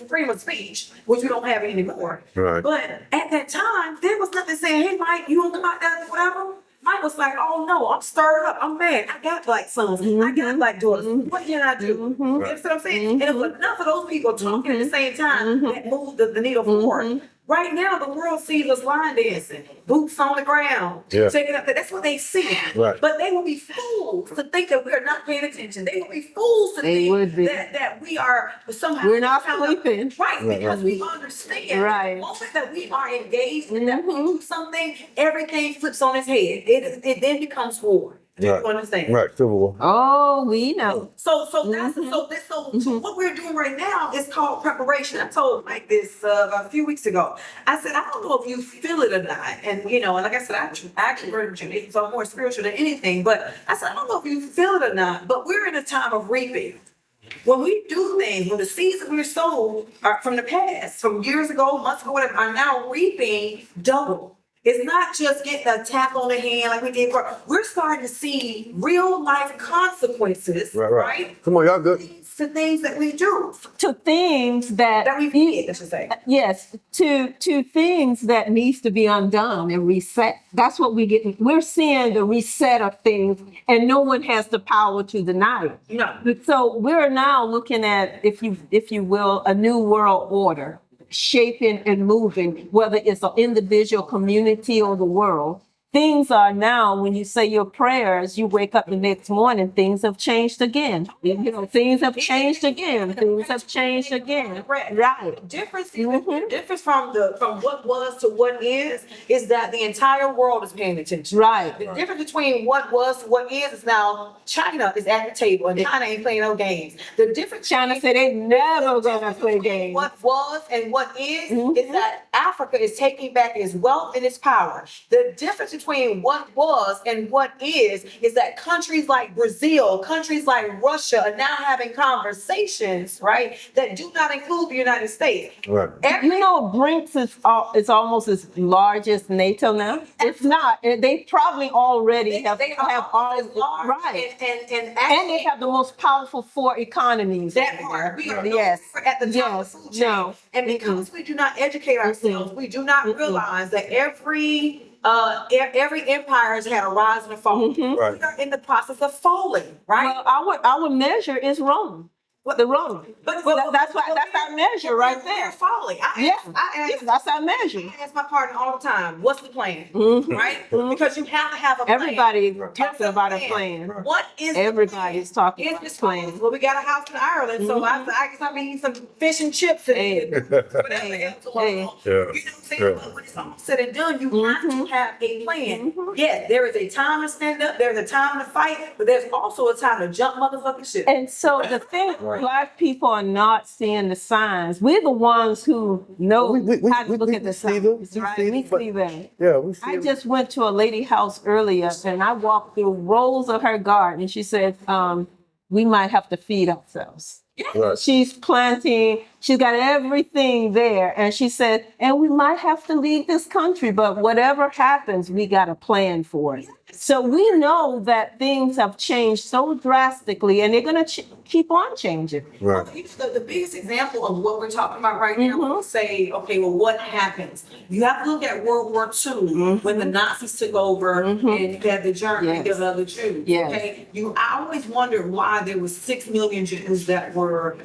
freedom of speech, which we don't have anymore. Right. But at that time, there was nothing saying, "Hey, Mike, you don't come out there, whatever." Mike was like, "Oh no, I'm stirred up. I'm mad. I got black sons. I got black daughters. What can I do?" You know what I'm saying? And it was enough of those people talking at the same time that moved the needle forward. Right now, the world sees us line dancing, boots on the ground, Yeah. checking out. That's what they see. Right. But they will be fools to think that we are not paying attention. They will be fools to They would be. think that we are somehow. We're not sleeping. Right, Right, because right. we understand Right. the moment that we are engaged and that we Mhm. do something, everything flips on its head. It then becomes war. Do you Right. understand? Right, Civil War. Oh, we know. So that's Mhm. so what we're doing right now is called preparation. I told Mike this a few weeks ago. I said, I don't know if you feel it or not. And and like I said, I actually heard you, so I'm more spiritual than anything. But I said, I don't know if you feel it or not, but we're in a time of reaping. When we do things, when the seeds that we're sown are from the past, from years ago, months ago, whatever, are now reaping double. It's not just getting a tap on the hand like we did before. We're starting to see real life consequences, right? Come on, y'all good. To things that we do, To things that we did, I should say. yes, to things that needs to be undone and reset. That's what we get. We're seeing the reset of things, and no one has the power to deny it. No. So we're now looking at, if you will, a new world order, shaping and moving, whether it's an individual, community, or the world. Things are now, when you say your prayers, you wake up the next morning, things have changed again. Things have changed again. Things have changed again. Right. Difference, Mhm. difference from what was to what is that the entire world is paying attention. Right. The difference between what was to what is now China is at the table and China ain't playing no games. The difference China said they never gonna play games. what was and what is Mhm. that Africa is taking back its wealth and its power. The difference between what was and what is that countries like Brazil, countries like Russia are now having conversations, right, that do not include the United States. Right. BRICS is almost as large as NATO now. If not, they probably already have all right. And they have the most powerful 4 economies. That part. We are Yes. at the top of the food chain. No. And because we do not educate ourselves, we do not realize that every empire has had a rise and a fall. Mhm. Right. We are in the process of falling, right? Well, our measure is Rome. The Rome. But That's our measure right We're there. falling. Yeah, I that's our measure. ask my partner all the time, what's the plan? Mhm. Right? Mhm. Because you have to have a plan. Everybody What's talking the about a plan? plan. What is Everybody's the talking plan? about It's a plan. Well, we got a house in Ireland, so I guess I'm eating some fish and chips and Hey. whatever Hey. else along. Hey. You know what I'm saying? Yeah. But when it's all said and done, you have to Mhm. have a plan. Mhm. Yes, there is a time to stand up, there's a time to fight, but there's also a time to jump motherfucking shit. And so the thing, Black people are not seeing the signs. We're the ones who know how to look at the see them. signs, right? We We see them, see them. Yeah, we see I them. just went to a lady house earlier and I walked through rows of her garden and she said, we might have to feed ourselves. Right. She's planting, she's got everything there. And she said, and we might have to leave this country, but whatever happens, we got a plan for it. So we know that things have changed so drastically and they're going to keep on changing. Right. The biggest example of what we're talking about right now, when we say, okay, well, what happens? You have to look at World War II when the Nazis took over and you had the Germans, Yes. the Jews. Yes. Okay, I always wondered why there was 6 million Jews that were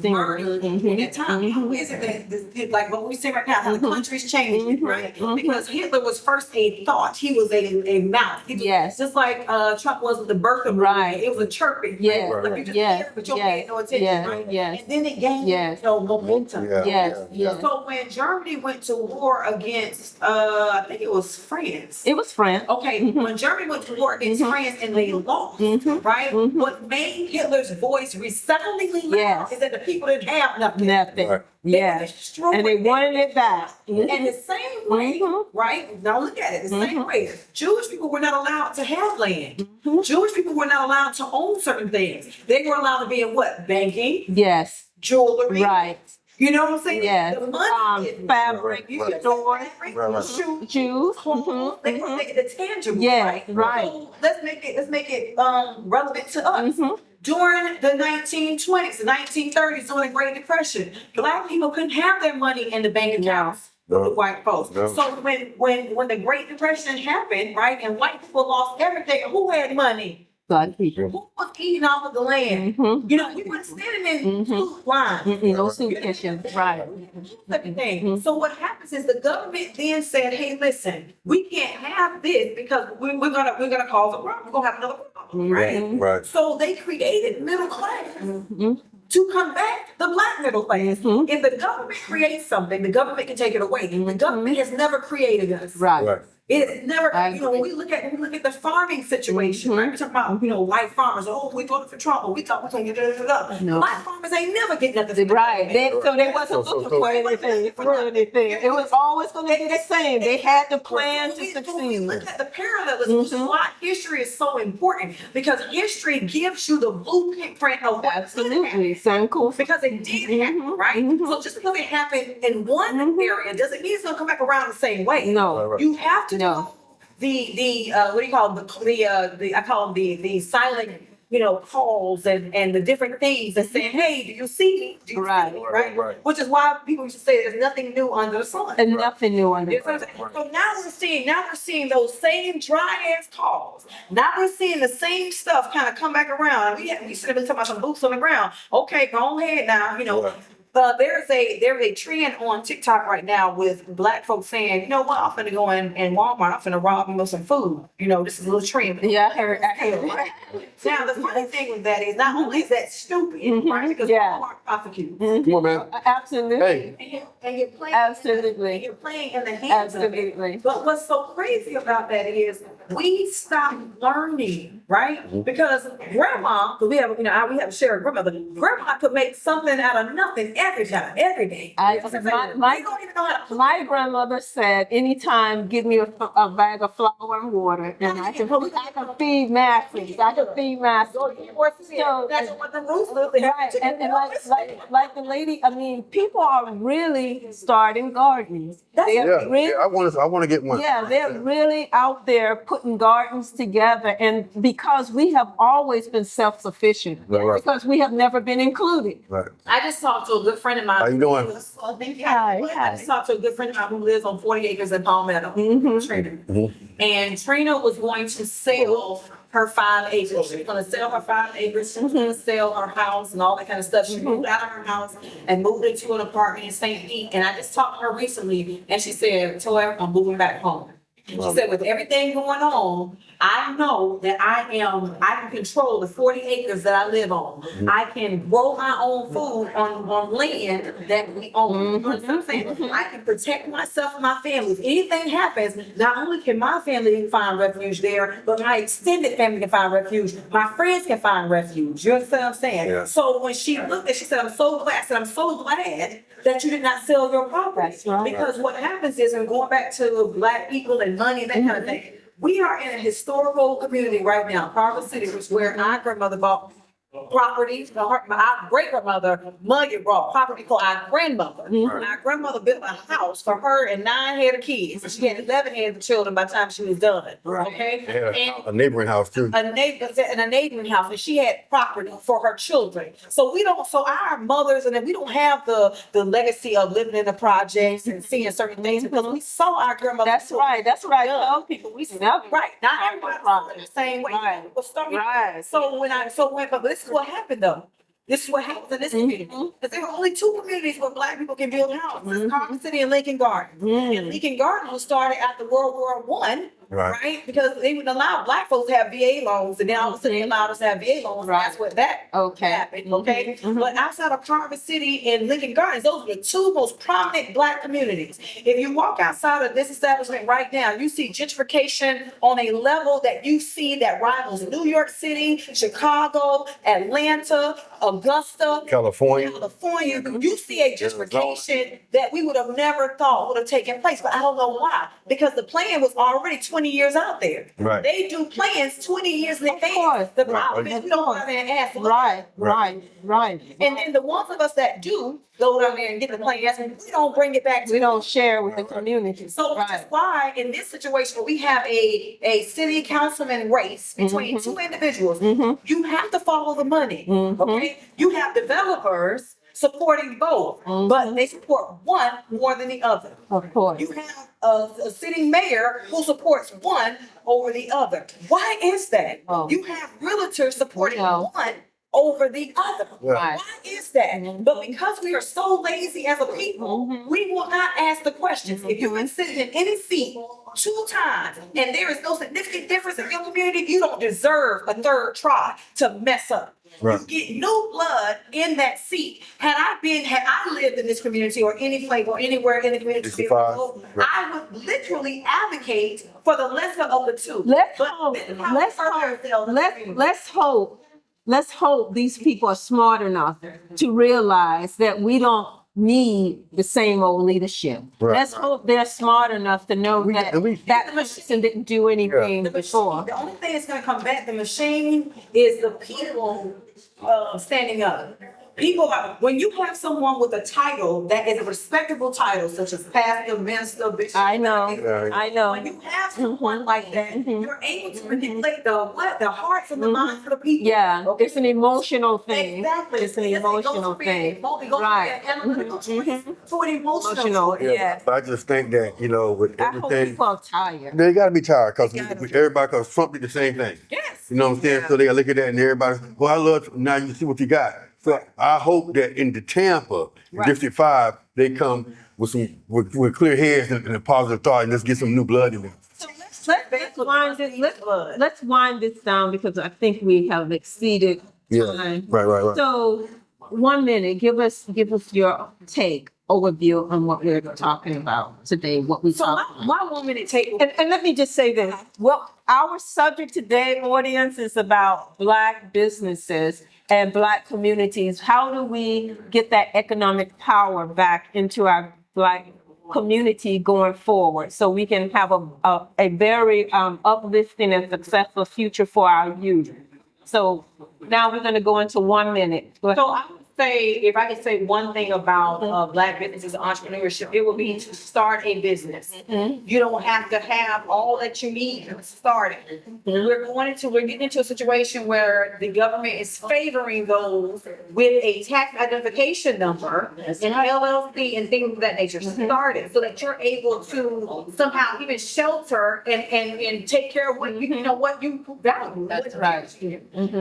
murdered in that time. How is it that, like what we say right now, how the country's changing, right? Because Hitler was first a thought, he was a mouth. He was Yes. just like Trump was with the Burka movement. Right. It was a chirping. Yes. Like you just Yes. hear it, but you don't Yes. pay no attention, Yes. right? Yes. And then it gained Yes. momentum. Yeah. Yes, yeah, yes. So when Germany went to war against, I think it was France. It was France. Okay, when Germany went to war against France and they lost, right? What made Hitler's voice resoundingly loud Yes. is that the people didn't have nothing. Nothing. Right. Yeah. destroyed And they wanted it back. And the same way, right? Now look at it. The same way, Jewish people were not allowed to have land. Jewish people were not allowed to own certain things. They were allowed to be in what? Banking, Yes. jewelry. Right. You know what I'm saying? Yes. The money, Fabric. you can Stores. fabric, shoes, Jews. clothes. They want to make it tangible, Yes, right? right. So let's make it relevant to us. During the 1920s, the 1930s, during the Great Depression, Black people couldn't have their money in the bank accounts with the white folks. No. So when the Great Depression happened, right, and white people lost everything, who had money? Black people. Who was eating off of the land? Mhm. You know, we weren't standing in food lines. No soup kitchen, right. Everything. So what happens is the government then said, "Hey, listen, we can't have this because we're gonna cause a problem. We're gonna have another problem, right?" Right. So they created middle class Mhm. to combat the black middle class. Mhm. If the government creates something, the government can take it away. The government has never created us. Right. Right. It never, I you know, when we look at the farming situation, right? We're talking about, you know, white farmers. Oh, we voted for Trump. Or we thought we were going to get No. Black farmers ain't never getting nothing. Right. So they wasn't So- looking for anything, It was always going to be the same. They had the plan to When we succeed. look at the parallelism, which is why history is so important, because history gives you the blueprint of what Absolutely. Sankofa. because it did happen, right? So just because it happened in one area doesn't mean it's gonna come back around the same way. No. Right. You have to No. know the what do you call them? The I call them the silent, you know, calls and the different things that saying, "Hey, do you see me?" Do you Right. see me? Right. Right. Which is why people used to say there's nothing new under the sun. And nothing new on You know what I'm saying? So now we're seeing those same dry ass calls. Now we're seeing the same stuff kind of come back around. We should have been talking about some boots on the ground. Okay, go ahead now. You know, there's a trend on TikTok right now with black folks saying, "You know what? I'm finna go in Walmart. I'm finna rob them of some food." You know, this is a little trend. Yeah, I heard. Now the funny thing with that is not only is that stupid, right? Because Yeah. Walmart prosecutes. Come on, man. Absolutely. Hey. And you're playing. Absolutely. And you're playing in the hands of it. Absolutely. But what's so crazy about that is we stopped learning, right? Because grandma, because we have a shared grandmother. Grandma could make something out of nothing every time, every day. I- You know what I'm saying? my- We don't even know how to. My grandmother said, anytime give me a bag of flour and water, and I can feed masses. I can feed masses. So, That's what the rules right, and like the lady, I mean, people are really starting gardens. They're Yeah. really, Yeah. I want to get one. yeah, they're really out there putting gardens together, and because we have always been self-sufficient, Right. because we have never been included. Right. I just talked to a good friend of mine. How you doing? Hi. I just talked to a good friend of mine who lives on 40 acres in Palmetto, Trina. Mm-hmm. And Trina was going to sell her 5 acres. She was going to sell her 5 acres. She was going to sell her house and all that kind of stuff. She moved out of her house and moved into an apartment in St. Pete. And I just talked to her recently, and she said, "Toya, I'm moving back home." She said, "With everything going on, I know that I can control the 40 acres that I live on. I can grow my own food on land that we own." You know what I'm saying? I can protect myself and my family. If anything happens, not only can my family find refuge there, but my extended family can find refuge. My friends can find refuge. You understand what I'm saying? Yeah. So when she looked at, she said, "I'm so glad." I said, "I'm so glad that you did not sell your property." That's right. Because what happens is, and going back to black people and money and that kind of thing, we are in a historical community right now, Carver City, which is where our grandmother bought property. Our great grandmother, Muggy, brought property for our grandmother. And our grandmother built a house for her and 9 head of kids. And she had 11 head of children by the time she was done. Okay? They had And a neighboring house too. a neighboring house, and she had property for her children. So our mothers, and then we don't have the legacy of living in the projects and seeing certain things because we saw our grandmother. That's right. That's right. I tell people we never. Right. Not everybody saw it the same way. Right. People started- Right. But this is what happened though. This is what happens in this community. Because there were only 2 communities where black people can build houses. Carver City and Lincoln Garden. And Lincoln Garden was started after World War I. Right? Because they wouldn't allow black folks to have VA loans, and then all of a sudden they allowed us to have VA loans. Right. That's what that Okay. happened. Okay. But outside of Carver City and Lincoln Gardens, those are the 2 most prominent black communities. If you walk outside of this establishment right now, you see gentrification on a level that you see that rivals New York City, Chicago, Atlanta, Augusta, California. You see a gentrification that we would have never thought would have taken place, but I don't know why. Because the plan was already 20 years out there. Right. They do plans 20 years in Of course. advance. The Right. problem is we don't go out there and ask. Right. And then the ones of us that do go down there and get the plans, we don't bring it back to We don't share with the community. so which is why in this situation we have a city councilman race between 2 individuals. You have to follow the money. Okay, you have developers supporting both, but they support one more than the other. Of course. You have a sitting mayor who supports one over the other. Why is that? Oh. You have realtors supporting No. one over the other. Right. Why is that? But because we are so lazy as a people, we will not ask the questions. If you've been sitting in any seat 2 times and there is no significant difference in your community, you don't deserve a third try to mess up. Right. You get new blood in that seat. Had I lived in this community or any place or anywhere in the community, 65. Right. I would literally advocate for the lesser of the two. Let's But hope. this is how we Let's hurt hope. ourselves as a community. Let's hope. Let's hope these people are smart enough to realize that we don't need the same old leadership. Right. Let's hope they're smart enough to know that that person didn't do anything before. The only thing that's going to combat the machine is the people standing up. People are, when you have someone with a title that is a respectable title, such as pastor, minister, bishop. I know. I know. When you have someone like that, you're able to manipulate the hearts and the minds of the people. Yeah, Okay? it's an emotional thing. Exactly. It's an It goes emotional from being- thing. it goes from Right. being analytical choice to an emotional Emotional, choice. yeah. But I just think that, with I hope everything, people are tired. they gotta be tired because gotta. Trump did the same thing. Yes. You know what I'm saying? So they gotta look at that and everybody, well, I love, now you see what you got. So I hope that in the Tampa, District 5, they come with clear heads and a positive thought and let's get some new blood in there. So Let's wind this down because I think we have exceeded time. Right. So 1 minute, give us your overview on what we're talking about today, what we So talked about. my 1 minute take. And let me just say this. Well, our subject today, audience, is about Black businesses and Black communities. How do we get that economic power back into our Black community going forward so we can have a very uplifting and successful future for our youth? So now we're going to go into 1 minute. Go ahead. So I would say, if I could say one thing about Black businesses and entrepreneurship, it would be to start a business. You don't have to have all that you need to start it. We're getting into a situation where the government is favoring those with a tax identification number and LLC and things of that nature started, so that you're able to somehow even shelter and take care of what you value. That's right.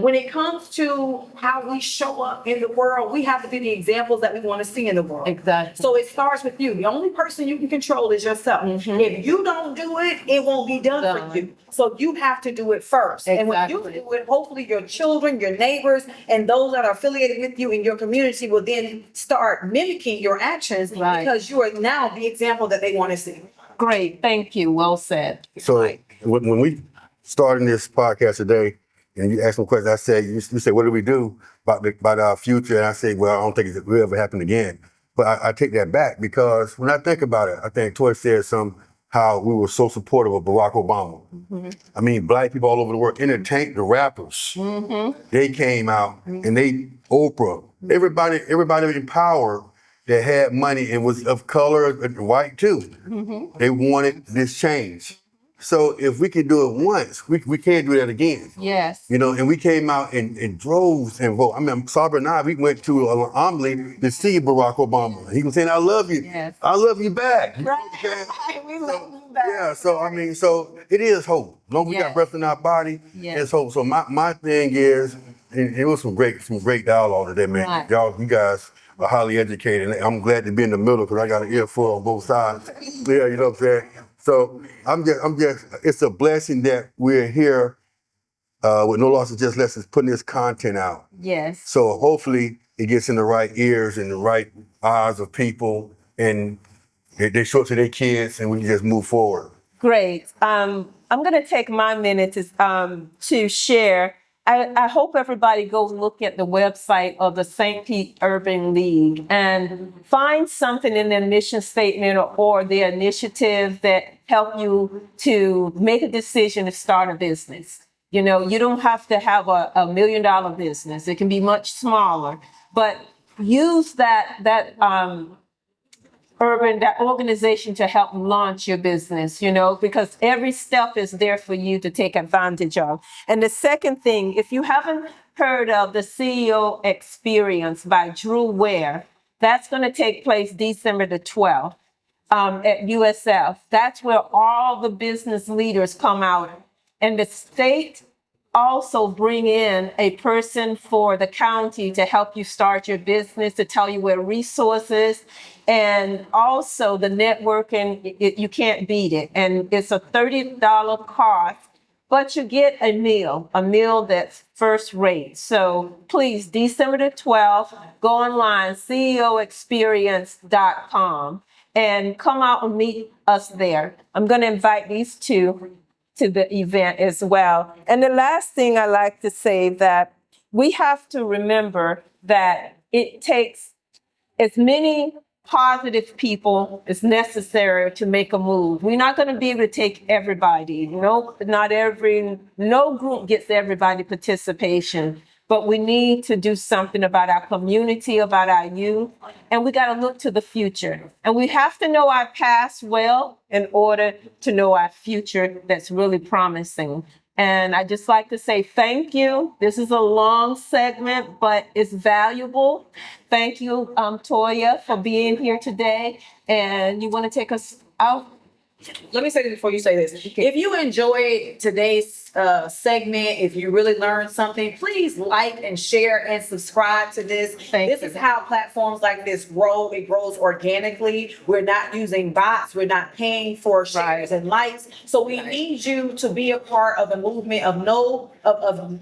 When it comes to how we show up in the world, we have to be the examples that we want to see in the world. Exactly. So it starts with you. The only person you can control is yourself. If you don't do it, it won't be done for you. So you have to do it first. And when you Exactly. do it, hopefully your children, your neighbors, and those that are affiliated with you in your community will then start mimicking your actions Right. because you are now the example that they want to see. Great. Thank you. Well said. So when we started this podcast today, and you asked me questions, I said, you said, what do we do about our future? And I said, well, I don't think it will ever happen again. But I take that back because when I think about it, I think Toy said how we were so supportive of Barack Obama. I mean, Black people all over the world entertained the rappers. They came out and Oprah, everybody in power that had money and was of color and white too. They wanted this change. So if we can do it once, we can't do that again. Yes. And we came out in droves and vote. I mean, Sabra and I, we went to Omni to see Barack Obama. He was saying, I love you. Yes. I love you back. Right. We love you back. Yeah, so it is hope. As long as we got Yes. breath in our body, Yes. it's hope. So my thing is, and it was some great dialogue today, man. Right. You guys are highly educated. And I'm glad to be in the middle because I got an earful on both sides. Yeah, you know what I'm saying? So I'm just, it's a blessing that we're here with No Loss of Just Lessons putting this content out. Yes. So hopefully it gets in the right ears and the right eyes of people and they show it to their kids and we can just move forward. Great. I'm going to take my minute to share. I hope everybody go look at the website of the St. Pete Urban League and find something in their mission statement or their initiative that help you to make a decision to start a business. You don't have to have a $1 million business. It can be much smaller, but use that that organization to help launch your business, because every step is there for you to take advantage of. And the second thing, if you haven't heard of the CEO Experience by Drew Ware, that's going to take place December the 12th at USF. That's where all the business leaders come out. And the state also bring in a person for the county to help you start your business, to tell you where resources, and also the networking, you can't beat it. And it's a $30 cost, but you get a meal that's first rate. So please, December the 12th, go online, ceoexperience.com, and come out and meet us there. I'm going to invite these two to the event as well. And the last thing I like to say, that we have to remember that it takes as many positive people as necessary to make a move. We're not going to be able to take everybody. No group gets everybody participation, but we need to do something about our community, about our youth, and we got to look to the future. And we have to know our past well in order to know our future that's really promising. And I just like to say thank you. This is a long segment, but it's valuable. Thank you, Toya, for being here today. And you want to take us out? Let me say this before you say this. If you enjoyed today's segment, if you really learned something, please like and share and subscribe to this. This is how platforms like this grow. It grows organically. We're not using bots. We're not paying for shares and likes. So we need you to be a part of a movement of no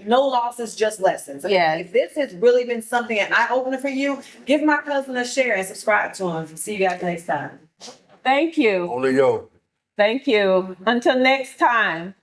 losses, just lessons. Yeah. If this has really been something an eye-opener for you, give my cousin a share and subscribe to him. See you guys next time. Thank you. Only yo. Thank you. Until next time.